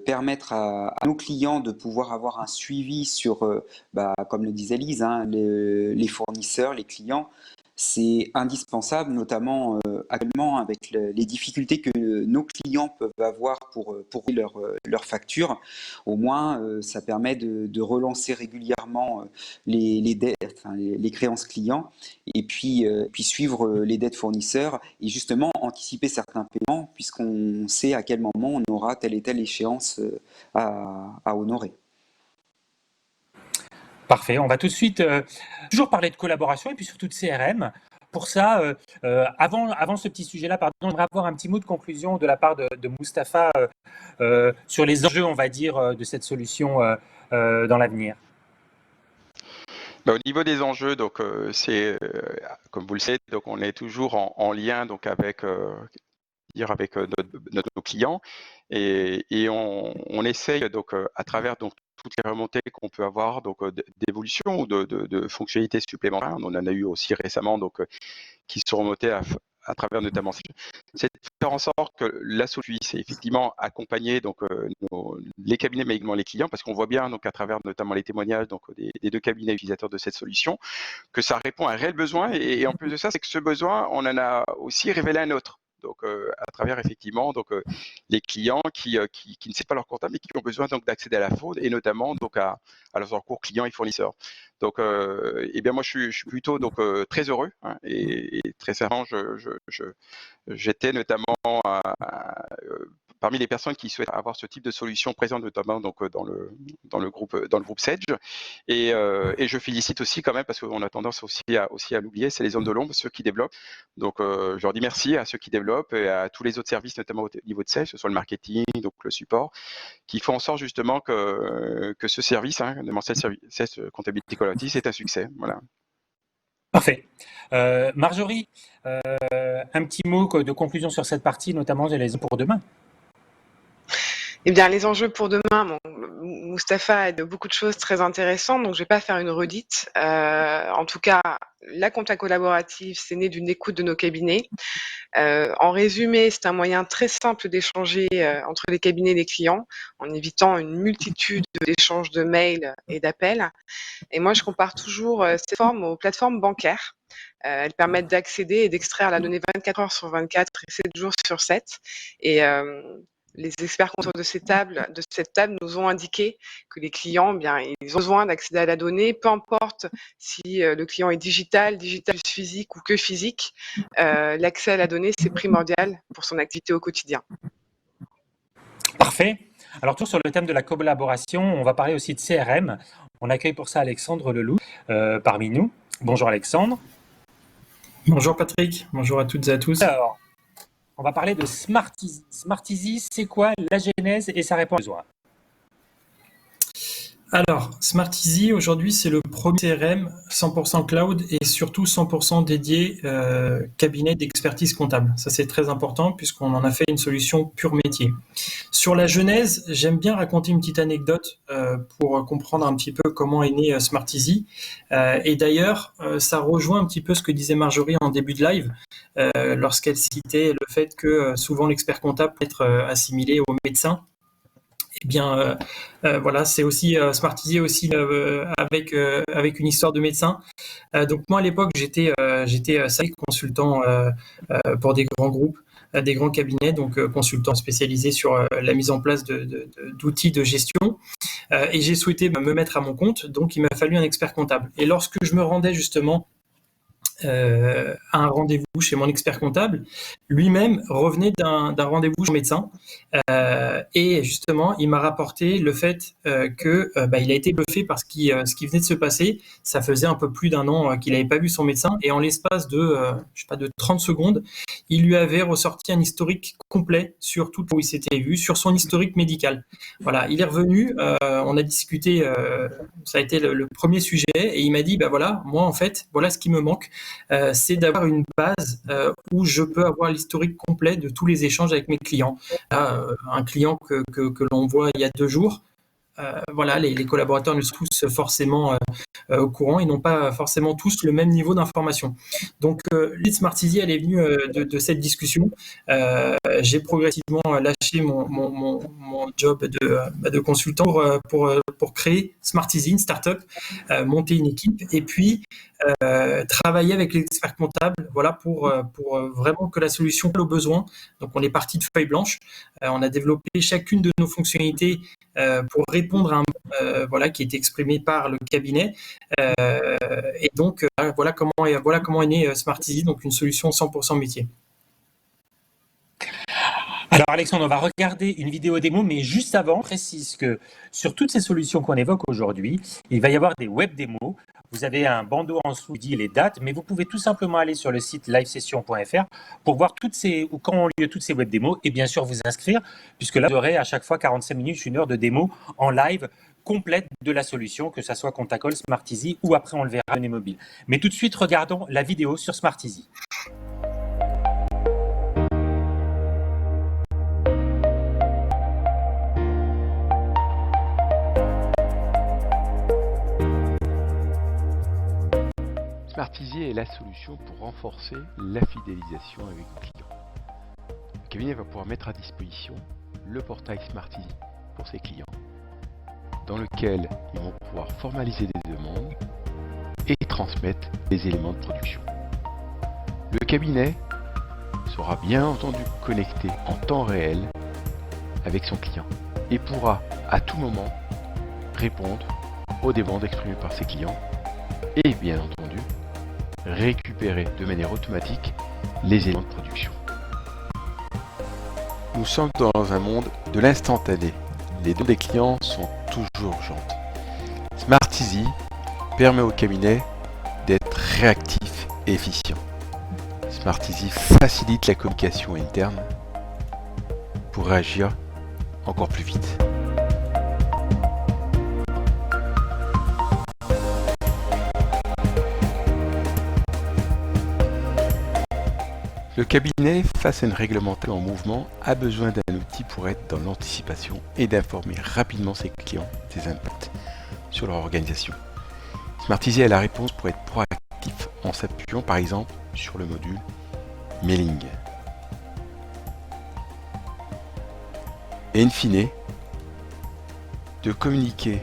permettre à nos clients de pouvoir avoir un suivi sur, comme le disait Lise, hein, les fournisseurs, les clients. C'est indispensable, notamment actuellement avec les difficultés que nos clients peuvent avoir pour payer leurs factures. Au moins, ça permet de relancer régulièrement les dettes, enfin, les créances clients, et puis suivre les dettes fournisseurs et justement anticiper certains paiements, puisqu'on sait à quel moment on aura telle et telle échéance à honorer. Parfait. On va tout de suite toujours parler de collaboration et puis surtout de CRM. pour ça, avant ce petit sujet-là, pardon, j'aimerais avoir un petit mot de conclusion de la part de Mustapha sur les enjeux, on va dire, de cette solution dans l'avenir. Au niveau des enjeux, donc c'est comme vous le savez, donc on est toujours en lien donc avec nos clients et on essaye donc à travers donc toutes les remontées qu'on peut avoir donc d'évolution ou de fonctionnalités supplémentaires. On en a eu aussi récemment donc qui sont remontées à travers notamment c'est de faire en sorte que la solution puisse effectivement accompagner donc les cabinets mais également les clients, parce qu'on voit bien donc à travers notamment les témoignages donc des 2 cabinets utilisateurs de cette solution que ça répond à un réel besoin et en plus de ça, c'est que ce besoin, on en a aussi révélé un autre. Donc, à travers effectivement donc les clients qui ne savent pas leur comptable mais qui ont besoin donc d'accéder à la fraude et notamment donc à leurs parcours clients et fournisseurs. Donc, eh bien moi je suis plutôt donc très heureux hein, et très sincèrement j'étais notamment parmi les personnes qui souhaitent avoir ce type de solution présente notamment donc dans le groupe Sedge et je félicite aussi quand même parce qu'on a tendance aussi à l'oublier, c'est les zones de l'ombre, ceux qui développent. Donc je leur dis merci à ceux qui développent et à tous les autres services notamment au niveau de Sedge, que ce soit le marketing, donc le support, qui font en sorte justement que ce service, hein, de Sedge Comptability Collaborative, c'est un succès. Voilà. Parfait. Marjorie, un petit mot de conclusion sur cette partie, notamment les pour demain. Eh bien, les enjeux pour demain, Mustapha a de beaucoup de choses très intéressantes, donc je ne vais pas faire une redite. En tout cas, la compta collaborative, c'est né d'une écoute de nos cabinets. En résumé, c'est un moyen très simple d'échanger entre les cabinets et les clients, en évitant une multitude d'échanges de mails et d'appels. Et moi, je compare toujours ces formes aux plateformes bancaires. Elles permettent d'accéder et d'extraire la donnée 24 heures sur 24 et 7 jours sur 7. Et les experts comptables de cette table nous ont indiqué que les clients, bien, ils ont besoin d'accéder à la donnée, peu importe si le client est digital physique ou que physique. L'accès à la donnée, c'est primordial pour son activité au quotidien. Parfait. Alors, toujours sur le thème de la collaboration, on va parler aussi de CRM. On accueille pour ça Alexandre Leloup parmi nous. Bonjour Alexandre. Bonjour Patrick, bonjour à toutes et à tous. Alors, on va parler de Smarteasy. Smarteasy, c'est quoi la genèse et ça répond aux besoins? Alors, Smarteasy, aujourd'hui, c'est le premier CRM 100% cloud et surtout 100% dédié cabinet d'expertise comptable. Ça, c'est très important puisqu'on en a fait une solution pure métier. Sur la genèse, j'aime bien raconter une petite anecdote pour comprendre un petit peu comment est né Smarteasy. Et d'ailleurs, ça rejoint un petit peu ce que disait Marjorie en début de live lorsqu'elle citait le fait que souvent l'expert comptable peut être assimilé au médecin. Eh bien, voilà, c'est aussi Smarteasy aussi avec une histoire de médecin. Donc moi à l'époque j'étais consultant pour des grands groupes, des grands cabinets, donc consultant spécialisé sur la mise en place d'outils de gestion. Et j'ai souhaité me mettre à mon compte, donc il m'a fallu un expert comptable. Et lorsque je me rendais justement à un rendez-vous chez mon expert comptable, lui-même revenait d'un rendez-vous chez un médecin et justement il m'a rapporté le fait que il a été bluffé par ce qui venait de se passer. Ça faisait un peu plus d'un an qu'il n'avait pas vu son médecin et en l'espace de 30 secondes, il lui avait ressorti un historique complet sur tout où il s'était vu, sur son historique médical. Voilà, il est revenu, on a discuté, ça a été le premier sujet et il m'a dit voilà, moi en fait, voilà ce qui me manque. C'est d'avoir une base où je peux avoir l'historique complet de tous les échanges avec mes clients. Un client que l'on voit il y a 2 jours, voilà, les collaborateurs ne sont tous forcément au courant, ils n'ont pas forcément tous le même niveau d'information. Donc, l'idée de Smarteasy, elle est venue de cette discussion. J'ai progressivement lâché mon job de consultant pour créer Smarteasy, une startup, monter une équipe et puis travailler avec les experts comptables, voilà, pour vraiment que la solution colle aux besoins. Donc, on est parti de feuille blanche. On a développé chacune de nos fonctionnalités pour répondre à un qui est exprimé par le cabinet. Et donc, voilà comment est né Smarteasy, donc une solution 100% métier. Alors Alexandre, on va regarder une vidéo démo, mais juste avant, je précise que sur toutes ces solutions qu'on évoque aujourd'hui, il va y avoir des web démos Vous avez un bandeau en dessous qui dit les dates, mais vous pouvez tout simplement aller sur le site livesession.fr pour voir quand ont lieu toutes ces web démos et bien sûr vous inscrire, puisque là, vous aurez à chaque fois 45 minutes, 1 heure de démo en live complète de la solution, que ce soit Contacol, Smarteasy ou après on le verra données mobiles. Mais tout de suite, regardons la vidéo sur Smarteasy. Smarteasy est la solution pour renforcer la fidélisation avec nos clients. Le cabinet va pouvoir mettre à disposition le portail Smarteasy pour ses clients, dans lequel ils vont pouvoir formaliser des demandes et transmettre des éléments de production. Le cabinet sera bien entendu connecté en temps réel avec son client et pourra à tout moment répondre aux demandes exprimées par ses clients et bien entendu récupérer de manière automatique les éléments de production. Nous sommes dans un monde de l'instantané. Les demandes des clients sont toujours urgentes. Smarteasy permet au cabinet d'être réactif et efficient. Smarteasy facilite la communication interne pour réagir encore plus vite. Le cabinet, face à une réglementation en mouvement, a besoin d'un outil pour être dans l'anticipation et d'informer rapidement ses clients des impacts sur leur organisation. Smarteasy a la réponse pour être proactif en s'appuyant par exemple sur le module Mailing. Et in fine, de communiquer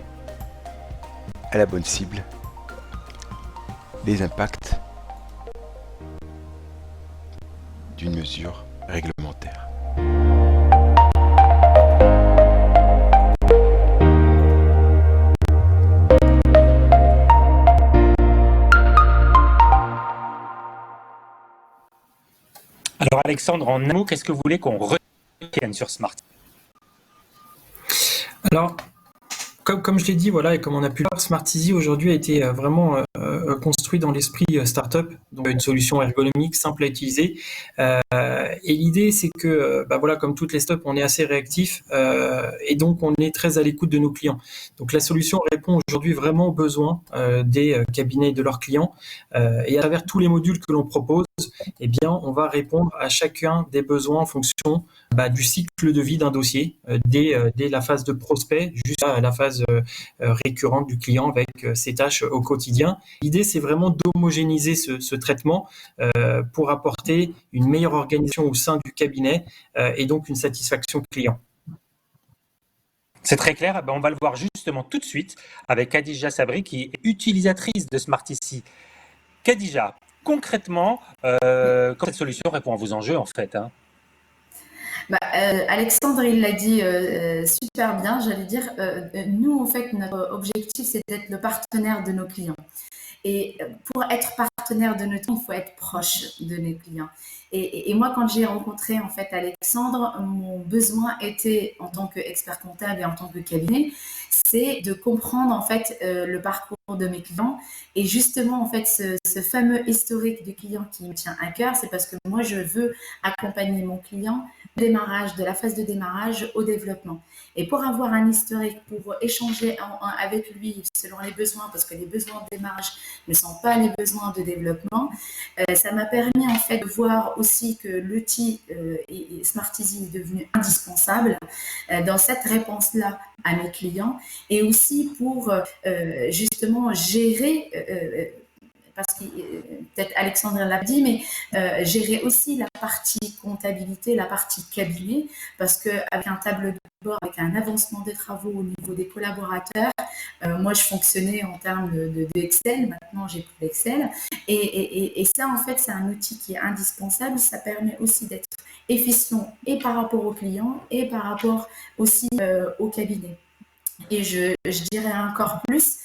à la bonne cible les impacts d'une mesure réglementaire. Alors Alexandre, en un mot, qu'est-ce que vous voulez qu'on retienne sur Smart? Alors, comme je l'ai dit, voilà, et comme on a pu le voir, Smarteasy aujourd'hui a été vraiment construit dans l'esprit startup, donc une solution ergonomique, simple à utiliser. Et l'idée, c'est que, voilà, comme toutes les startups, on est assez réactif et donc on est très à l'écoute de nos clients. Donc la solution répond aujourd'hui vraiment aux besoins des cabinets et de leurs clients. Et à travers tous les modules que l'on propose, eh bien, on va répondre à chacun des besoins en fonction du cycle de vie d'un dossier, dès la phase de prospect jusqu'à la phase récurrente du client avec ses tâches au quotidien. L'idée, c'est vraiment d'homogénéiser ce traitement pour apporter une meilleure organisation au sein du cabinet et donc une satisfaction client. C'est très clair. On va le voir justement tout de suite avec Khadija Sabri, qui est utilisatrice de Smarteasy. Khadija, concrètement, quand cette solution répond à vos enjeux, en fait, hein. Alexandre, il l'a dit super bien, j'allais dire. Nous, en fait, notre objectif, c'est d'être le partenaire de nos clients. Et pour être partenaire de nos clients, il faut être proche de nos clients. Et moi, quand j'ai rencontré en fait Alexandre, mon besoin était, en tant qu'expert comptable et en tant que cabinet, c'est de comprendre en fait le parcours de mes clients. Et justement, en fait, ce fameux historique du client qui me tient à cœur, c'est parce que moi, je veux accompagner mon client démarrage, de la phase de démarrage au développement. Et pour avoir un historique, pour échanger avec lui selon les besoins, parce que les besoins de démarrage ne sont pas les besoins de développement, ça m'a permis en fait de voir aussi que l'outil Smarteasy est devenu indispensable dans cette réponse-là à mes clients et aussi pour justement gérer parce que peut-être Alexandre l'a dit, mais gérer aussi la partie comptabilité, la partie cabinet, parce qu'avec un tableau de bord, avec un avancement des travaux au niveau des collaborateurs, moi je fonctionnais en termes de Excel, maintenant j'ai plus d'Excel, et ça en fait c'est un outil qui est indispensable, ça permet aussi d'être efficient et par rapport aux clients et par rapport aussi au cabinet. Et je dirais encore plus,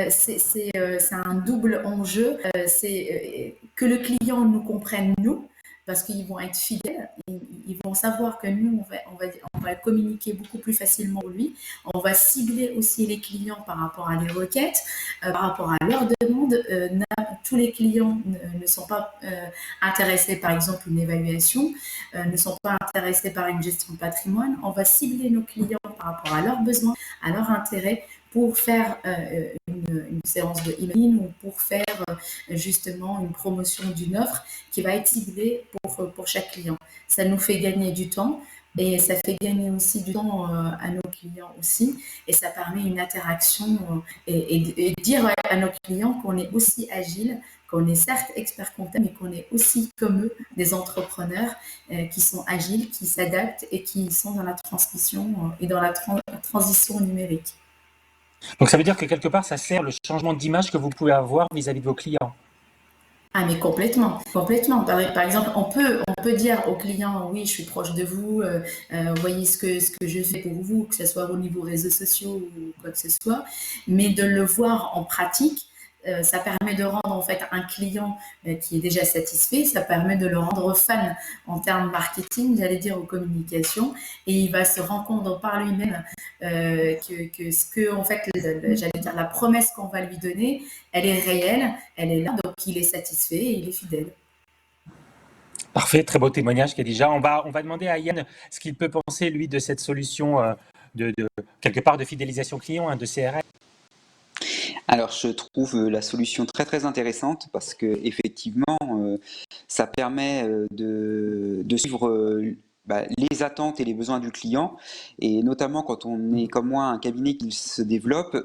c'est un double enjeu, c'est que le client nous comprenne nous, parce qu'ils vont être fidèles, ils vont savoir que nous, on va communiquer beaucoup plus facilement pour lui. On va cibler aussi les clients par rapport à des requêtes, par rapport à leurs demandes. Tous les clients ne sont pas intéressés par exemple une évaluation, ne sont pas intéressés par une gestion de patrimoine. On va cibler nos clients par rapport à leurs besoins, à leurs intérêts pour faire une séance de emailing ou pour faire justement une promotion d'une offre qui va être ciblée pour chaque client. Ça nous fait gagner du temps et ça fait gagner aussi du temps à nos clients aussi, et ça permet une interaction et dire à nos clients qu'on est aussi agile, qu'on est certes expert comptable, mais qu'on est aussi comme eux des entrepreneurs qui sont agiles, qui s'adaptent et qui sont dans la transmission et dans la transition numérique. Donc ça veut dire que quelque part, ça sert le changement d'image que vous pouvez avoir vis-à-vis de vos clients. Ah mais complètement, complètement. Par exemple, on peut dire aux clients, oui, je suis proche de vous, voyez ce que je fais pour vous, que ce soit au niveau réseaux sociaux ou quoi que ce soit, mais de le voir en pratique, ça permet de rendre en fait un client qui est déjà satisfait, ça permet de le rendre fan en termes marketing, j'allais dire aux communications, et il va se rendre compte par lui-même que ce que en fait, j'allais dire la promesse qu'on va lui donner, elle est réelle, elle est là, donc il est satisfait et il est fidèle. Parfait, très beau témoignage, Khadija. On va demander à Yann ce qu'il peut penser, lui, de cette solution de quelque part de fidélisation client, de CRM. Alors, je trouve la solution très très intéressante parce que effectivement, ça permet de suivre les attentes et les besoins du client, et notamment quand on est comme moi un cabinet qui se développe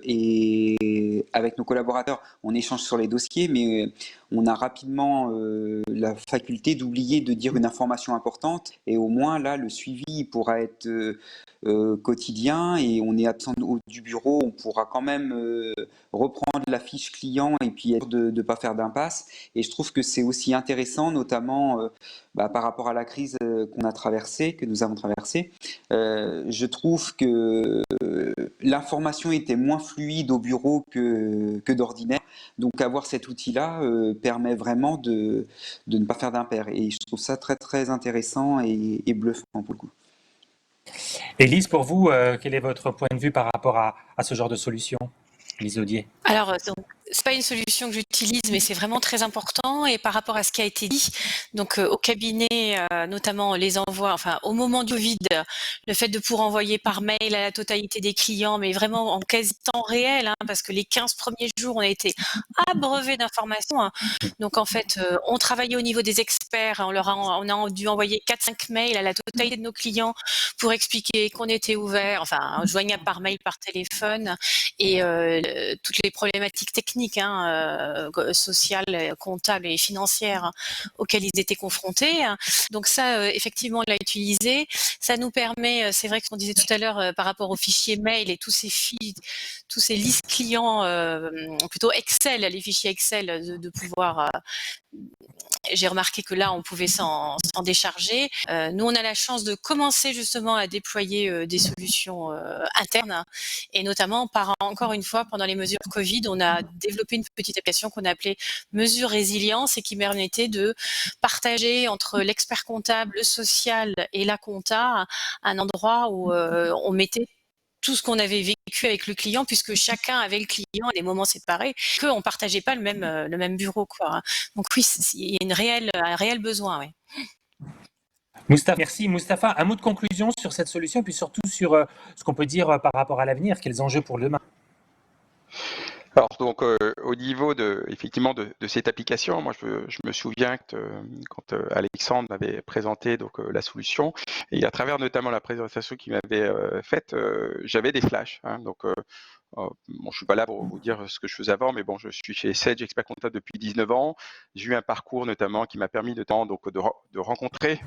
et avec nos collaborateurs, on échange sur les dossiers, mais on a rapidement la faculté d'oublier de dire une information importante, et au moins là, le suivi pourra être quotidien, et on est absent du bureau, on pourra quand même reprendre la fiche client et puis être de ne pas faire d'impasse. Et je trouve que c'est aussi intéressant, notamment par rapport à la crise qu'on a traversée, que nous avons traversée. Je trouve que l'information était moins fluide au bureau que d'ordinaire. Donc avoir cet outil-là permet vraiment de ne pas faire d'impair. Et je trouve ça très très intéressant et bluffant pour le coup. Élise, pour vous, quel est votre point de vue par rapport à ce genre de solution, Élise Audier? Alors, c'est pas une solution que j'utilise, mais c'est vraiment très important. Et par rapport à ce qui a été dit, donc au cabinet, notamment les envois, enfin au moment du Covid, le fait de pouvoir envoyer par mail à la totalité des clients, mais vraiment en quasi temps réel, parce que les 15 premiers jours, on a été abreuvés d'informations. Donc en fait, on travaillait au niveau des experts, on a dû envoyer 4-5 mails à la totalité de nos clients pour expliquer qu'on était ouvert, enfin joignable par mail, par téléphone, et toutes les problématiques techniques, sociales, comptables et financières auxquelles ils étaient confrontés. Donc ça, effectivement, on l'a utilisé. Ça nous permet, c'est vrai que qu'on disait tout à l'heure par rapport aux fichiers mail et tous ces listes clients, plutôt Excel, les fichiers Excel, de pouvoir j'ai remarqué que là, on pouvait s'en décharger. Nous, on a la chance de commencer justement à déployer des solutions internes, et notamment, encore une fois, pendant les mesures Covid, on a développé une petite application qu'on a appelée Mesure Résilience, et qui permettait de partager entre l'expert comptable, le social et la compta un endroit où on mettait tout ce qu'on avait vécu avec le client, puisque chacun avait le client à des moments séparés, qu'on ne partageait pas le même bureau, quoi. Donc oui, il y a un réel besoin, oui. Moustapha, merci. Moustapha, un mot de conclusion sur cette solution, puis surtout sur ce qu'on peut dire par rapport à l'avenir, quels enjeux pour demain? Alors donc au niveau effectivement de cette application, moi je me souviens que quand Alexandre m'avait présenté donc la solution, et à travers notamment la présentation qu'il m'avait faite, j'avais des flashs. Donc bon, je suis pas là pour vous dire ce que je faisais avant, mais bon, je suis chez Sage Expert Comptable depuis 19 ans. J'ai eu un parcours notamment qui m'a permis de rencontrer.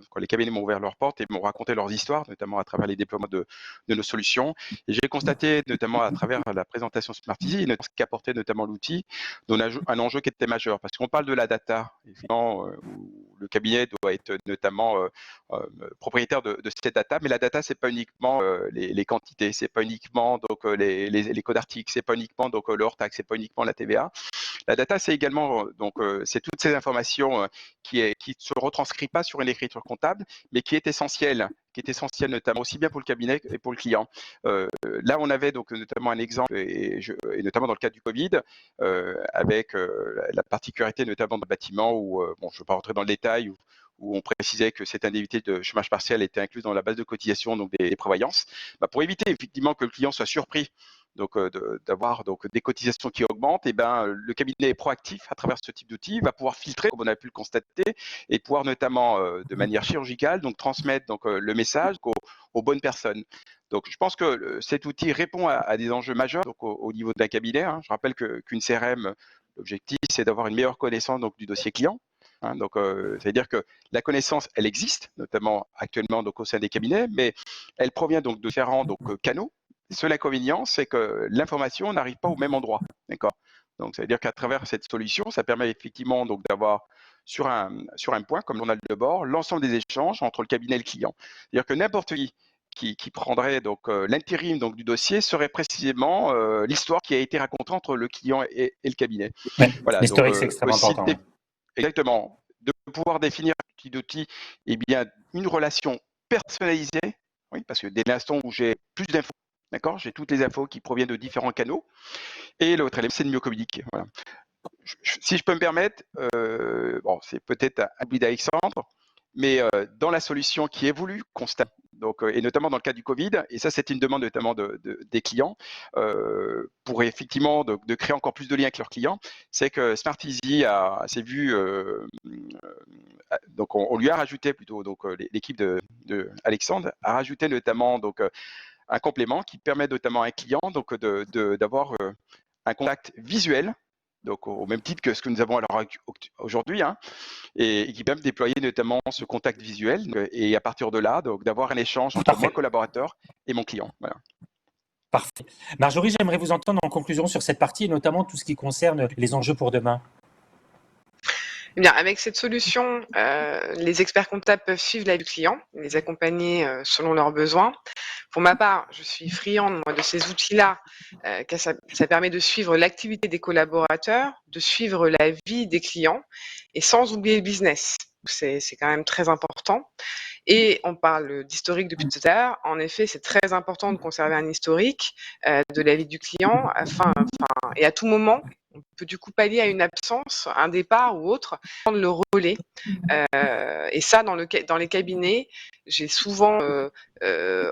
Quand les cabinets m'ont ouvert leurs portes et m'ont raconté leurs histoires, notamment à travers les déploiements de nos solutions. Et j'ai constaté, notamment à travers la présentation Smarteasy, et ce qu'apportait notamment l'outil, un enjeu qui était majeur. Parce qu'on parle de la data, évidemment, où le cabinet doit être notamment propriétaire de cette data, mais la data, c'est pas uniquement les quantités, c'est pas uniquement donc les codes d'articles, c'est pas uniquement donc le hors-taxe, c'est pas uniquement la TVA. La data, c'est également c'est toutes ces informations qui ne se retranscrit pas sur une écriture comptable, mais qui est essentielle notamment aussi bien pour le cabinet et pour le client. Là, on avait donc notamment un exemple, et notamment dans le cas du Covid, avec la particularité notamment de bâtiment où, je ne vais pas rentrer dans le détail, où on précisait que cette indemnité de chômage partiel était incluse dans la base de cotisation donc des prévoyances, pour éviter effectivement que le client soit surpris d'avoir des cotisations qui augmentent, le cabinet est proactif à travers ce type d'outil, va pouvoir filtrer, comme on a pu le constater, et pouvoir notamment de manière chirurgicale transmettre le message aux bonnes personnes. Donc, je pense que cet outil répond à des enjeux majeurs au niveau d'un cabinet. Je rappelle qu'une CRM, l'objectif, c'est d'avoir une meilleure connaissance du dossier client. C'est-à-dire que la connaissance, elle existe, notamment actuellement au sein des cabinets, mais elle provient de différents canaux. Le seul inconvénient, c'est que l'information n'arrive pas au même endroit. D'accord. Donc, ça veut dire qu'à travers cette solution, ça permet effectivement d'avoir sur un point, comme on a le bord, l'ensemble des échanges entre le cabinet et le client. C'est-à-dire que n'importe qui prendrait l'intérim du dossier serait précisément l'histoire qui a été racontée entre le client et le cabinet. Ouais, voilà. l'historique, c'est extrêmement important. Exactement. De pouvoir définir petit d'outils, une relation personnalisée, oui, parce que dès l'instant où j'ai plus d'infos, d'accord, j'ai toutes les infos qui proviennent de différents canaux, et l'autre élément, c'est de mieux communiquer. Voilà. Si je peux me permettre, c'est peut-être un bid d'Alexandre, mais dans la solution qui est voulue, constate, et notamment dans le cas du Covid, et ça c'est une demande notamment des clients, pour effectivement de créer encore plus de liens avec leurs clients, c'est que Smarteasy s'est vu, on lui a rajouté plutôt, l'équipe de Alexandre a rajouté notamment un complément qui permet notamment à un client d'avoir un contact visuel, au même titre que ce que nous avons à l'heure aujourd'hui, et qui permet de déployer notamment ce contact visuel, et à partir de là, d'avoir un échange entre mon collaborateur et mon client. Voilà. Parfait. Marjorie, j'aimerais vous entendre en conclusion sur cette partie, et notamment tout ce qui concerne les enjeux pour demain. Eh bien, avec cette solution, les experts comptables peuvent suivre la vie du client, les accompagner selon leurs besoins. Pour ma part, je suis friande de ces outils-là, car ça permet de suivre l'activité des collaborateurs, de suivre la vie des clients, et sans oublier le business. C'est quand même très important. Et on parle d'historique depuis tout à l'heure. En effet, c'est très important de conserver un historique de la vie du client, et à tout moment, on peut du coup pallier à une absence, un départ ou autre, prendre le relais. Et ça, dans les cabinets, j'ai souvent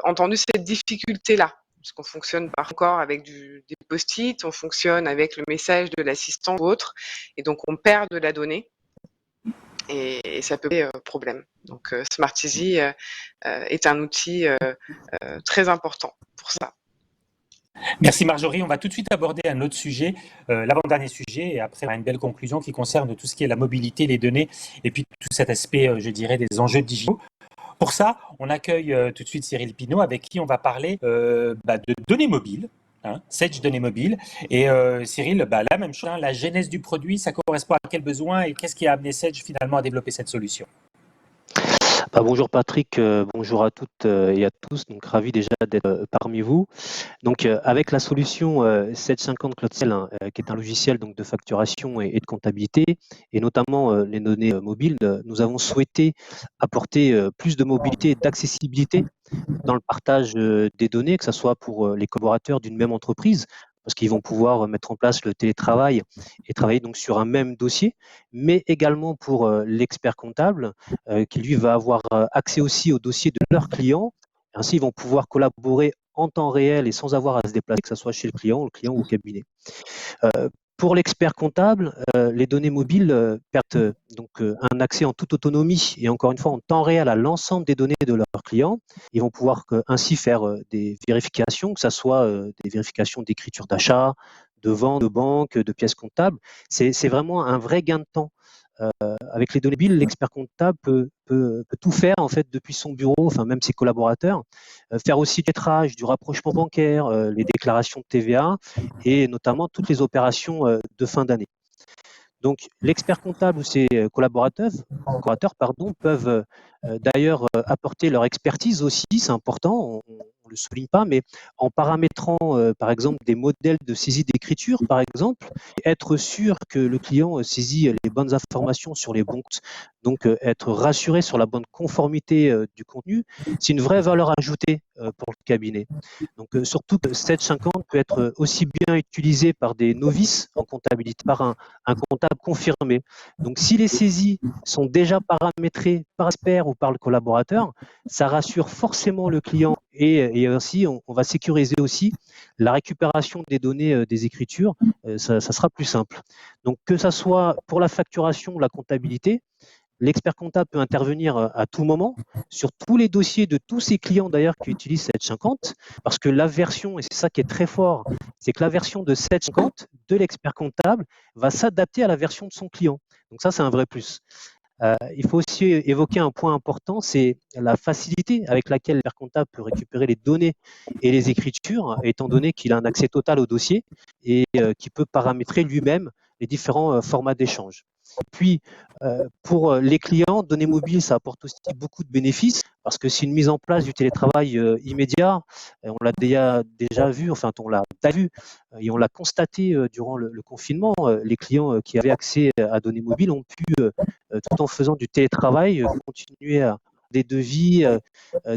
entendu cette difficulté-là. Parce qu'on fonctionne par encore avec des post-it, on fonctionne avec le message de l'assistant ou autre, et donc on perd de la donnée. Et ça peut poser problème. Donc Smarteasy est un outil très important pour ça. Merci Marjorie. On va tout de suite aborder un autre sujet, l'avant-dernier sujet, et après on a une belle conclusion qui concerne tout ce qui est la mobilité, les données, et puis tout cet aspect, je dirais, des enjeux digitaux. Pour ça, on accueille tout de suite Cyril Pinault, avec qui on va parler de données mobiles. Sage données mobiles. Et Cyril, la même chose, la genèse du produit, ça correspond à quel besoin et qu'est-ce qui a amené Sage finalement à développer cette solution? Bonjour Patrick, bonjour à toutes et à tous, donc ravi déjà d'être parmi vous. Donc avec la solution Sage 50 Cloud-Sell, qui est un logiciel donc de facturation et de comptabilité, et notamment les données mobiles, nous avons souhaité apporter plus de mobilité et d'accessibilité dans le partage des données, que ce soit pour les collaborateurs d'une même entreprise, parce qu'ils vont pouvoir mettre en place le télétravail et travailler donc sur un même dossier, mais également pour l'expert comptable qui lui va avoir accès aussi au dossier de leurs clients. Ainsi, ils vont pouvoir collaborer en temps réel et sans avoir à se déplacer, que ce soit chez le client ou au cabinet. Pour l'expert comptable, les données mobiles permettent donc un accès en toute autonomie et encore une fois en temps réel à l'ensemble des données de leurs clients. Ils vont pouvoir ainsi faire des vérifications, que ce soit des vérifications d'écriture d'achat, de vente, de banque, de pièces comptables. C'est vraiment un vrai gain de temps. Avec les données mobiles, l'expert comptable peut tout faire en fait depuis son bureau, enfin même ses collaborateurs, faire aussi le lettrage, du rapprochement bancaire, les déclarations de TVA et notamment toutes les opérations de fin d'année. Donc l'expert comptable ou ses collaborateurs peuvent d'ailleurs apporter leur expertise aussi, c'est important, on le souligne pas, mais en paramétrant par exemple des modèles de saisie d'écriture, par exemple, être sûr que le client saisit les bonnes informations sur les bons comptes, donc être rassuré sur la bonne conformité du contenu, c'est une vraie valeur ajoutée pour le cabinet. Donc surtout que 750 peut être aussi bien utilisé par des novices en comptabilité, par un comptable confirmé. Donc si les saisies sont déjà paramétrées par l'expert ou par le collaborateur, ça rassure forcément le client et aussi on va sécuriser aussi la récupération des données des écritures, ça sera plus simple. Donc que ça soit pour la facturation ou la comptabilité, l'expert comptable peut intervenir à tout moment sur tous les dossiers de tous ses clients d'ailleurs qui utilisent 750 parce que la version, et c'est ça qui est très fort, c'est que la version de 750 de l'expert comptable va s'adapter à la version de son client. Donc ça, c'est un vrai plus. Il faut aussi évoquer un point important, c'est la facilité avec laquelle l'expert comptable peut récupérer les données et les écritures, étant donné qu'il a un accès total au dossier et qu'il peut paramétrer lui-même les différents formats d'échange. Puis, pour les clients, données mobiles, ça apporte aussi beaucoup de bénéfices parce que c'est une mise en place du télétravail immédiat. On l'a déjà vu, enfin, on l'a vu et on l'a constaté durant le confinement. Les clients qui avaient accès à données mobiles ont pu, tout en faisant du télétravail, continuer à des devis,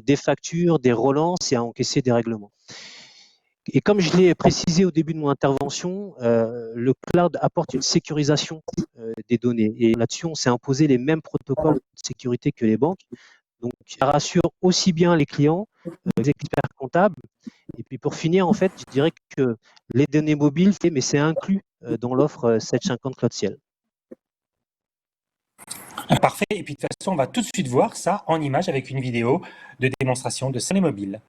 des factures, des relances et à encaisser des règlements. Et comme je l'ai précisé au début de mon intervention, le cloud apporte une sécurisation des données. Et là-dessus, on s'est imposé les mêmes protocoles de sécurité que les banques. Donc, ça rassure aussi bien les clients, les experts comptables. Et puis, pour finir, en fait, je dirais que les données mobiles, mais c'est inclus dans l'offre 750 Cloud Ciel. Parfait. Et puis, de toute façon, on va tout de suite voir ça en image avec une vidéo de démonstration de données mobiles.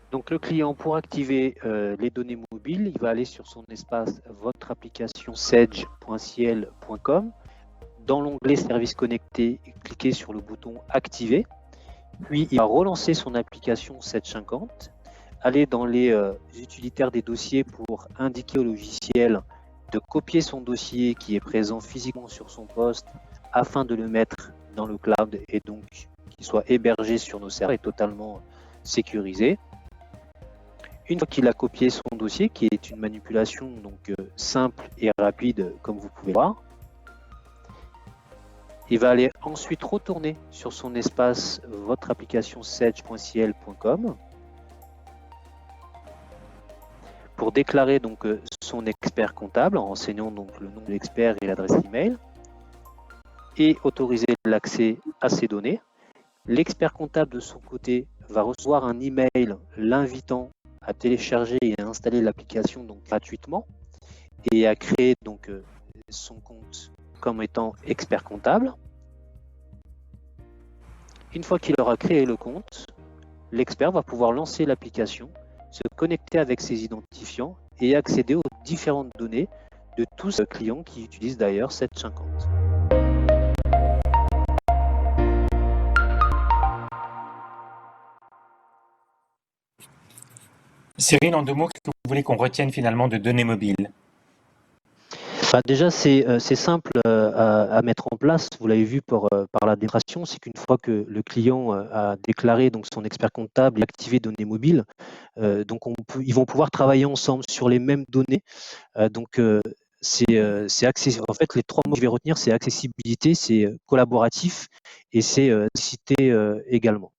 Donc le client, pour activer les données mobiles, il va aller sur son espace votre application sage.ciel.com. Dans l'onglet services connectés, cliquez sur le bouton activer. Puis il va relancer son application 750, aller dans les utilitaires des dossiers pour indiquer au logiciel de copier son dossier qui est présent physiquement sur son poste afin de le mettre dans le cloud et donc qu'il soit hébergé sur nos serveurs et totalement sécurisé. Une fois qu'il a copié son dossier, qui est une manipulation donc simple et rapide, comme vous pouvez voir, il va aller ensuite retourner sur son espace votre application sage.ciel.com pour déclarer donc son expert comptable en renseignant donc le nom de l'expert et l'adresse email et autoriser l'accès à ces données. L'expert comptable de son côté va recevoir un email l'invitant à télécharger et à installer l'application donc gratuitement et à créer donc son compte comme étant expert comptable. Une fois qu'il aura créé le compte, l'expert va pouvoir lancer l'application, se connecter avec ses identifiants et accéder aux différentes données de tous les clients qui utilisent d'ailleurs 750. Cyril, en 2 mots, qu'est-ce que vous voulez qu'on retienne finalement de données mobiles? Déjà, c'est simple à mettre en place. Vous l'avez vu par la démonstration, c'est qu'une fois que le client a déclaré donc son expert comptable et activé données mobiles, donc ils vont pouvoir travailler ensemble sur les mêmes données. C'est accessible. En fait, les 3 mots que je vais retenir, c'est accessibilité, c'est collaboratif et c'est cité également.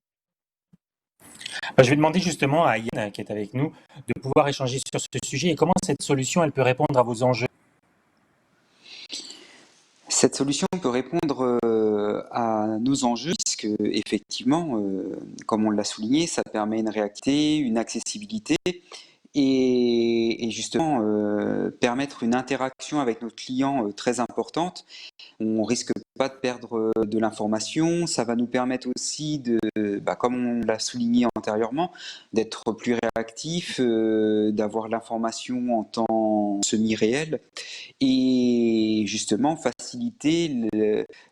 Je vais demander justement à Yann, qui est avec nous, de pouvoir échanger sur ce sujet et comment cette solution elle peut répondre à vos enjeux. Cette solution peut répondre à nos enjeux puisque effectivement, comme on l'a souligné, ça permet une réactivité, une accessibilité et justement permettre une interaction avec notre client très importante. On risque pas de perdre de l'information. Ça va nous permettre aussi de, comme on l'a souligné antérieurement, d'être plus réactif, d'avoir l'information en temps semi-réel et justement faciliter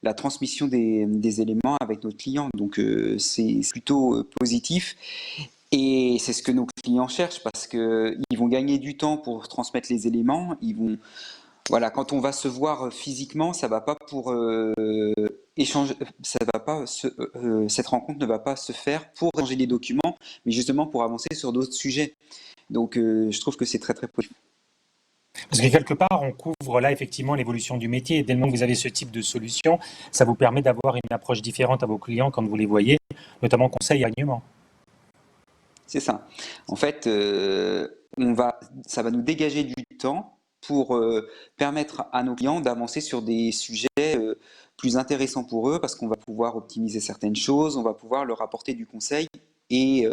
la transmission des éléments avec notre client. Donc c'est plutôt positif. Et c'est ce que nos clients cherchent parce qu'ils vont gagner du temps pour transmettre les éléments. Voilà, quand on va se voir physiquement, ça va pas pour échanger, cette rencontre ne va pas se faire pour échanger des documents, mais justement pour avancer sur d'autres sujets. Donc, je trouve que c'est très très positif. Parce que quelque part, on couvre là effectivement l'évolution du métier. Et dès le moment que vous avez ce type de solution, ça vous permet d'avoir une approche différente à vos clients quand vous les voyez, notamment conseil et accompagnement. C'est ça. En fait, ça va nous dégager du temps pour permettre à nos clients d'avancer sur des sujets plus intéressants pour eux parce qu'on va pouvoir optimiser certaines choses, on va pouvoir leur apporter du conseil et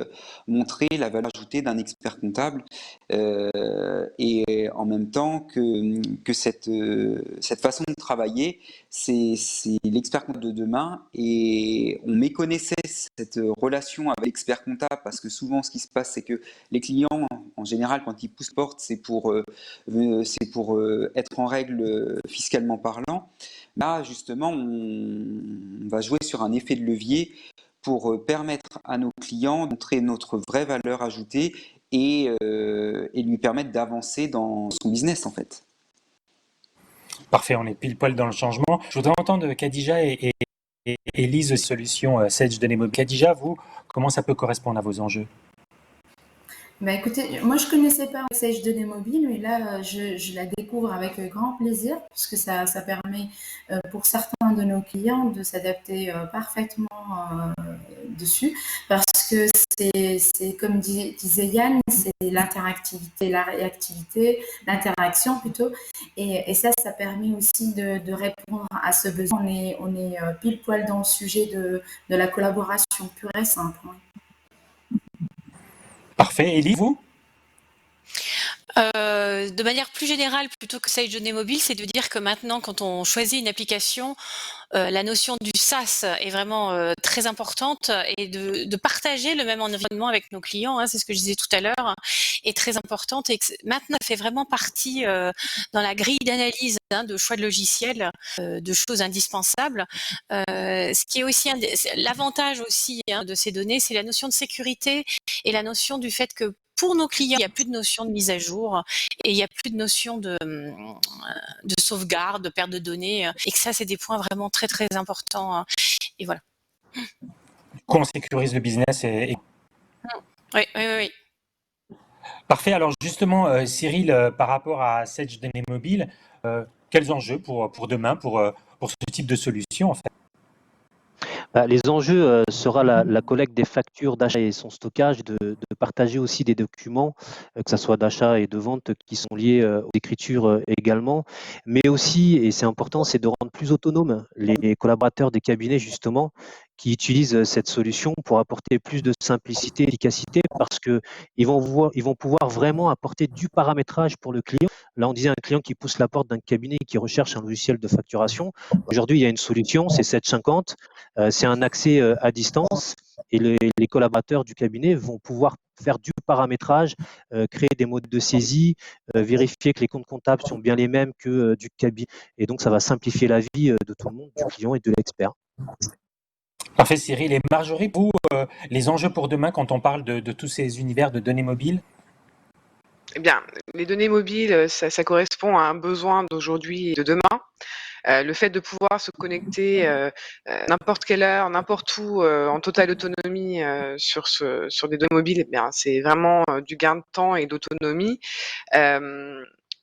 montrer la valeur ajoutée d'un expert comptable et en même temps que cette façon de travailler, c'est l'expert comptable de demain et on méconnaissait cette relation avec l'expert comptable parce que souvent ce qui se passe c'est que les clients en général quand ils poussent porte c'est pour être en règle fiscalement parlant. Là justement on va jouer sur un effet de levier pour permettre à nos clients de montrer notre vraie valeur ajoutée et lui permettre d'avancer dans son business en fait. Parfait, on est pile poil dans le changement. Je voudrais entendre Khadija et Élise, solution Sage de Nemobil. Khadija, vous, comment ça peut correspondre à vos enjeux? Écoutez, moi je connaissais pas Sage de Nemobil, mais là je la découvre avec grand plaisir parce que ça permet pour certains de nos clients de s'adapter parfaitement dessus parce que c'est comme disait Yann, c'est l'interactivité, la réactivité, l'interaction plutôt, et ça permet aussi de répondre à ce besoin. On est pile poil dans le sujet de la collaboration pure et simple. Hein. Parfait. Élise, vous? De manière plus générale, plutôt que Sage de Nemobil, c'est de dire que maintenant, quand on choisit une application, la notion du SaaS est vraiment très importante et de partager le même environnement avec nos clients, hein, c'est ce que je disais tout à l'heure, est très importante et que maintenant, ça fait vraiment partie dans la grille d'analyse de choix de logiciels, de choses indispensables. Ce qui est aussi l'avantage aussi de ces données, c'est la notion de sécurité et la notion du fait que pour nos clients, il n'y a plus de notion de mise à jour et il n'y a plus de notion de sauvegarde, de perte de données, et que ça, c'est des points vraiment très, très importants. Et voilà. Du coup, on sécurise le business Oui. Parfait. Alors justement, Cyril, par rapport à Sage de Nemobil, quels enjeux pour demain, pour ce type de solution en fait? Les enjeux sera la collecte des factures d'achat et son stockage, de partager aussi des documents, que ce soit d'achat et de vente, qui sont liés aux écritures également. Mais aussi, et c'est important, c'est de rendre plus autonomes les collaborateurs des cabinets justement qui utilisent cette solution pour apporter plus de simplicité et d'efficacité parce qu'ils vont pouvoir vraiment apporter du paramétrage pour le client. Là, on disait un client qui pousse la porte d'un cabinet et qui recherche un logiciel de facturation. Aujourd'hui, il y a une solution, c'est 750. C'est un accès à distance et les collaborateurs du cabinet vont pouvoir faire du paramétrage, créer des modes de saisie, vérifier que les comptes comptables sont bien les mêmes que du cabinet. Et donc, ça va simplifier la vie de tout le monde, du client et de l'expert. Parfait, Cyril. Et Marjorie, vous, les enjeux pour demain quand on parle de tous ces univers de données mobiles? Eh bien, les données mobiles, ça correspond à un besoin d'aujourd'hui et de demain. Le fait de pouvoir se connecter n'importe quelle heure, n'importe où, en totale autonomie sur des données mobiles, eh bien, c'est vraiment du gain de temps et d'autonomie.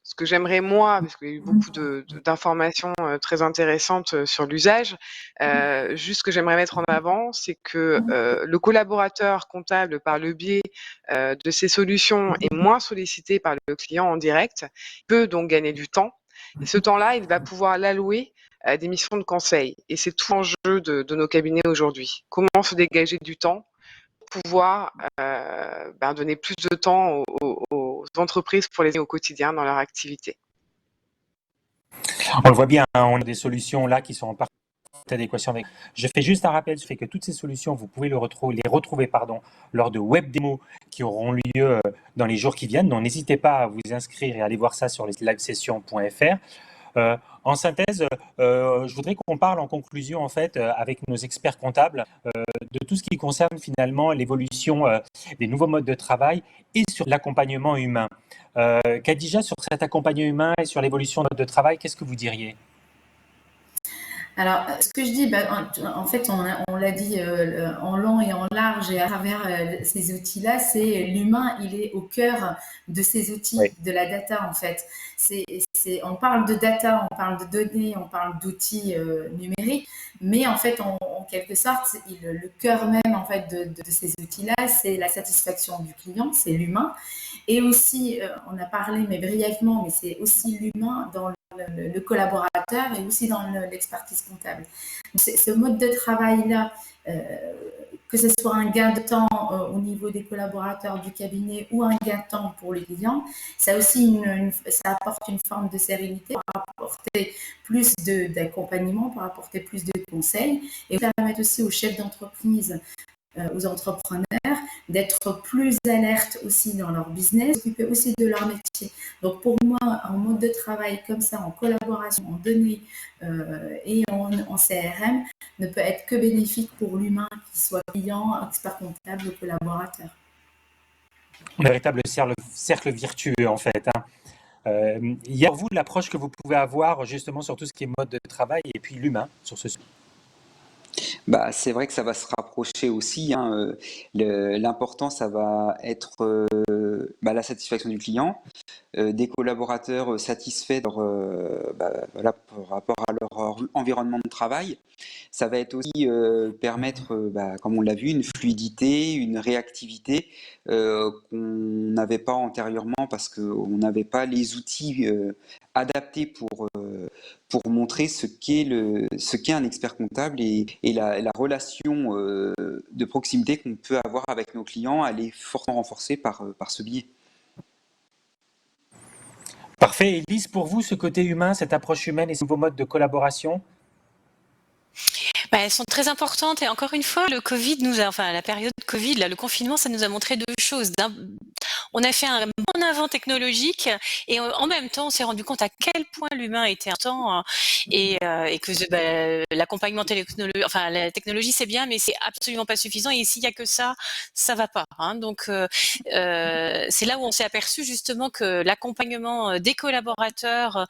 Ce que j'aimerais moi, parce qu'il y a eu beaucoup d'informations très intéressantes sur l'usage, juste ce que j'aimerais mettre en avant, c'est que le collaborateur comptable, par le biais de ces solutions, est moins sollicité par le client en direct, peut donc gagner du temps. Et ce temps-là, il va pouvoir l'allouer à des missions de conseil. Et c'est tout l'enjeu de nos cabinets aujourd'hui. Comment se dégager du temps pour pouvoir donner plus de temps aux entreprises pour les aider au quotidien dans leur activité. On le voit bien, hein, on a des solutions là qui sont en parfaite adéquation avec. Je fais juste un rappel, je fais que toutes ces solutions, vous pouvez les retrouver lors de web démos qui auront lieu dans les jours qui viennent. Donc n'hésitez pas à vous inscrire et à aller voir ça sur livesessions.fr. En synthèse, je voudrais qu'on parle en conclusion, en fait, avec nos experts comptables, de tout ce qui concerne finalement l'évolution des nouveaux modes de travail et sur l'accompagnement humain. Khadija, sur cet accompagnement humain et sur l'évolution de mode de travail, qu'est-ce que vous diriez? Alors, ce que je dis, en fait, on l'a dit en long et en large et à travers ces outils-là, c'est l'humain, il est au cœur de ces outils, Oui. de la data, en fait. On parle de data, on parle de données, on parle d'outils numériques, mais en fait, en quelque sorte, le cœur même en fait de ces outils-là, c'est la satisfaction du client, c'est l'humain. Et aussi, on a parlé, mais brièvement, mais c'est aussi l'humain dans le collaborateur et aussi dans l'expertise comptable. Ce mode de travail-là, que ce soit un gain de temps au niveau des collaborateurs du cabinet ou un gain de temps pour les clients, ça aussi ça apporte une forme de sérénité pour apporter plus d'accompagnement, pour apporter plus de conseils et permettre aussi aux chefs d'entreprise, aux entrepreneurs, d'être plus alertes aussi dans leur business, s'occuper aussi de leur métier. Donc pour moi, un mode de travail comme ça, en collaboration, en données et en CRM, ne peut être que bénéfique pour l'humain, qu'il soit client, expert comptable ou collaborateur. Un véritable cercle vertueux, en fait. Il y a pour vous l'approche que vous pouvez avoir justement sur tout ce qui est mode de travail et puis l'humain sur ce sujet. C'est vrai que ça va se rapprocher aussi, hein. L'important, ça va être la satisfaction du client, des collaborateurs satisfaits par rapport à leur environnement de travail. Ça va être aussi permettre, comme on l'a vu, une fluidité, une réactivité qu'on n'avait pas antérieurement parce qu'on n'avait pas les outils adaptés pour montrer ce qu'est un expert comptable et la relation de proximité qu'on peut avoir avec nos clients, elle est fortement renforcée par ce biais. Parfait. Élise, pour vous, ce côté humain, cette approche humaine et ces nouveaux modes de collaboration? Elles sont très importantes et encore une fois, la période Covid, le confinement, ça nous a montré deux choses. On a fait un bon avant technologique et en même temps, on s'est rendu compte à quel point l'humain était important et que l'accompagnement la technologie c'est bien, mais c'est absolument pas suffisant. Et s'il y a que ça va pas. Donc c'est là où on s'est aperçu justement que l'accompagnement des collaborateurs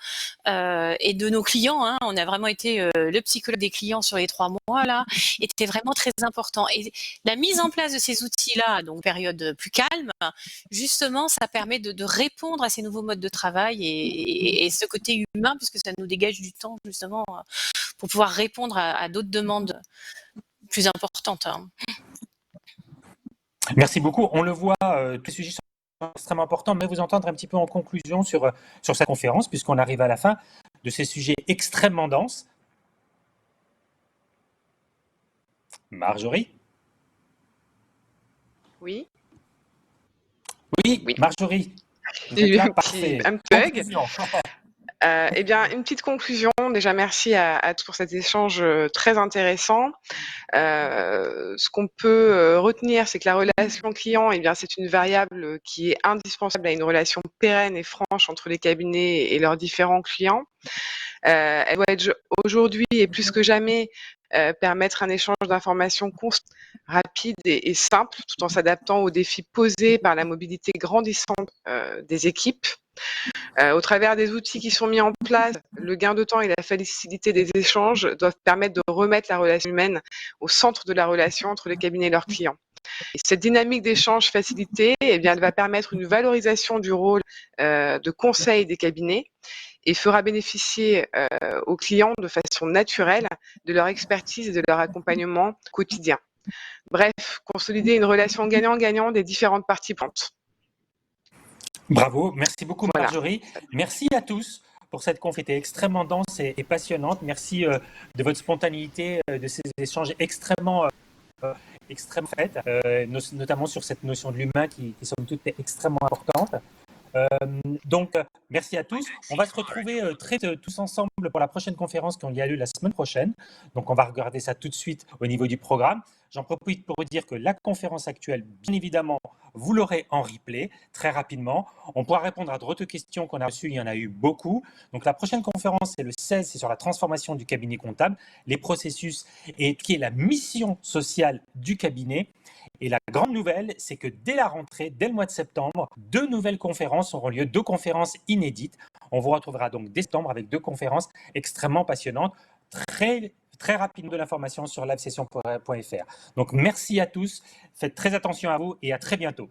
et de nos clients, on a vraiment été le psychologue des clients sur les 3 mois là, était vraiment très important. Et la mise en place de ces outils-là, donc période plus calme, justement, ça permet de répondre à ces nouveaux modes de travail et ce côté humain, puisque ça nous dégage du temps justement pour pouvoir répondre à d'autres demandes plus importantes. Merci beaucoup. On le voit, tous les sujets sont extrêmement importants, mais vous entendre un petit peu en conclusion sur sa conférence, puisqu'on arrive à la fin de ces sujets extrêmement denses. Marjorie? Oui. Oui, Marjorie. Vous êtes là, parfait. Un bug. Une petite conclusion. Déjà, merci à tous pour cet échange très intéressant. Ce qu'on peut retenir, c'est que la relation client, c'est une variable qui est indispensable à une relation pérenne et franche entre les cabinets et leurs différents clients. Elle doit être aujourd'hui et plus que jamais permettre un échange d'informations constant, rapide et simple, tout en s'adaptant aux défis posés par la mobilité grandissante des équipes. Au travers des outils qui sont mis en place, le gain de temps et la facilité des échanges doivent permettre de remettre la relation humaine au centre de la relation entre les cabinets et leurs clients. Et cette dynamique d'échange facilitée, elle va permettre une valorisation du rôle de conseil des cabinets et fera bénéficier aux clients de façon naturelle de leur expertise et de leur accompagnement quotidien. Bref, consolider une relation gagnant-gagnant des différentes parties prenantes. Bravo, merci beaucoup Marjorie. Merci à tous pour cette conf, était extrêmement dense et passionnante. Merci de votre spontanéité, de ces échanges extrêmement faits, notamment sur cette notion de l'humain qui somme toute est extrêmement importante. Donc, Merci à tous. On va se retrouver tous ensemble pour la prochaine conférence qui a lieu la semaine prochaine. Donc, on va regarder ça tout de suite au niveau du programme. J'en profite pour vous dire que la conférence actuelle, bien évidemment, vous l'aurez en replay très rapidement. On pourra répondre à d'autres questions qu'on a reçues. Il y en a eu beaucoup. Donc, la prochaine conférence, c'est le 16, c'est sur la transformation du cabinet comptable, les processus et qui est la mission sociale du cabinet. Et la grande nouvelle, c'est que dès la rentrée, dès le mois de septembre, 2 nouvelles conférences auront lieu, 2 conférences inédites. On vous retrouvera donc dès septembre avec 2 conférences extrêmement passionnantes, très rapidement de l'information sur livesession.fr. Donc merci à tous, faites très attention à vous et à très bientôt.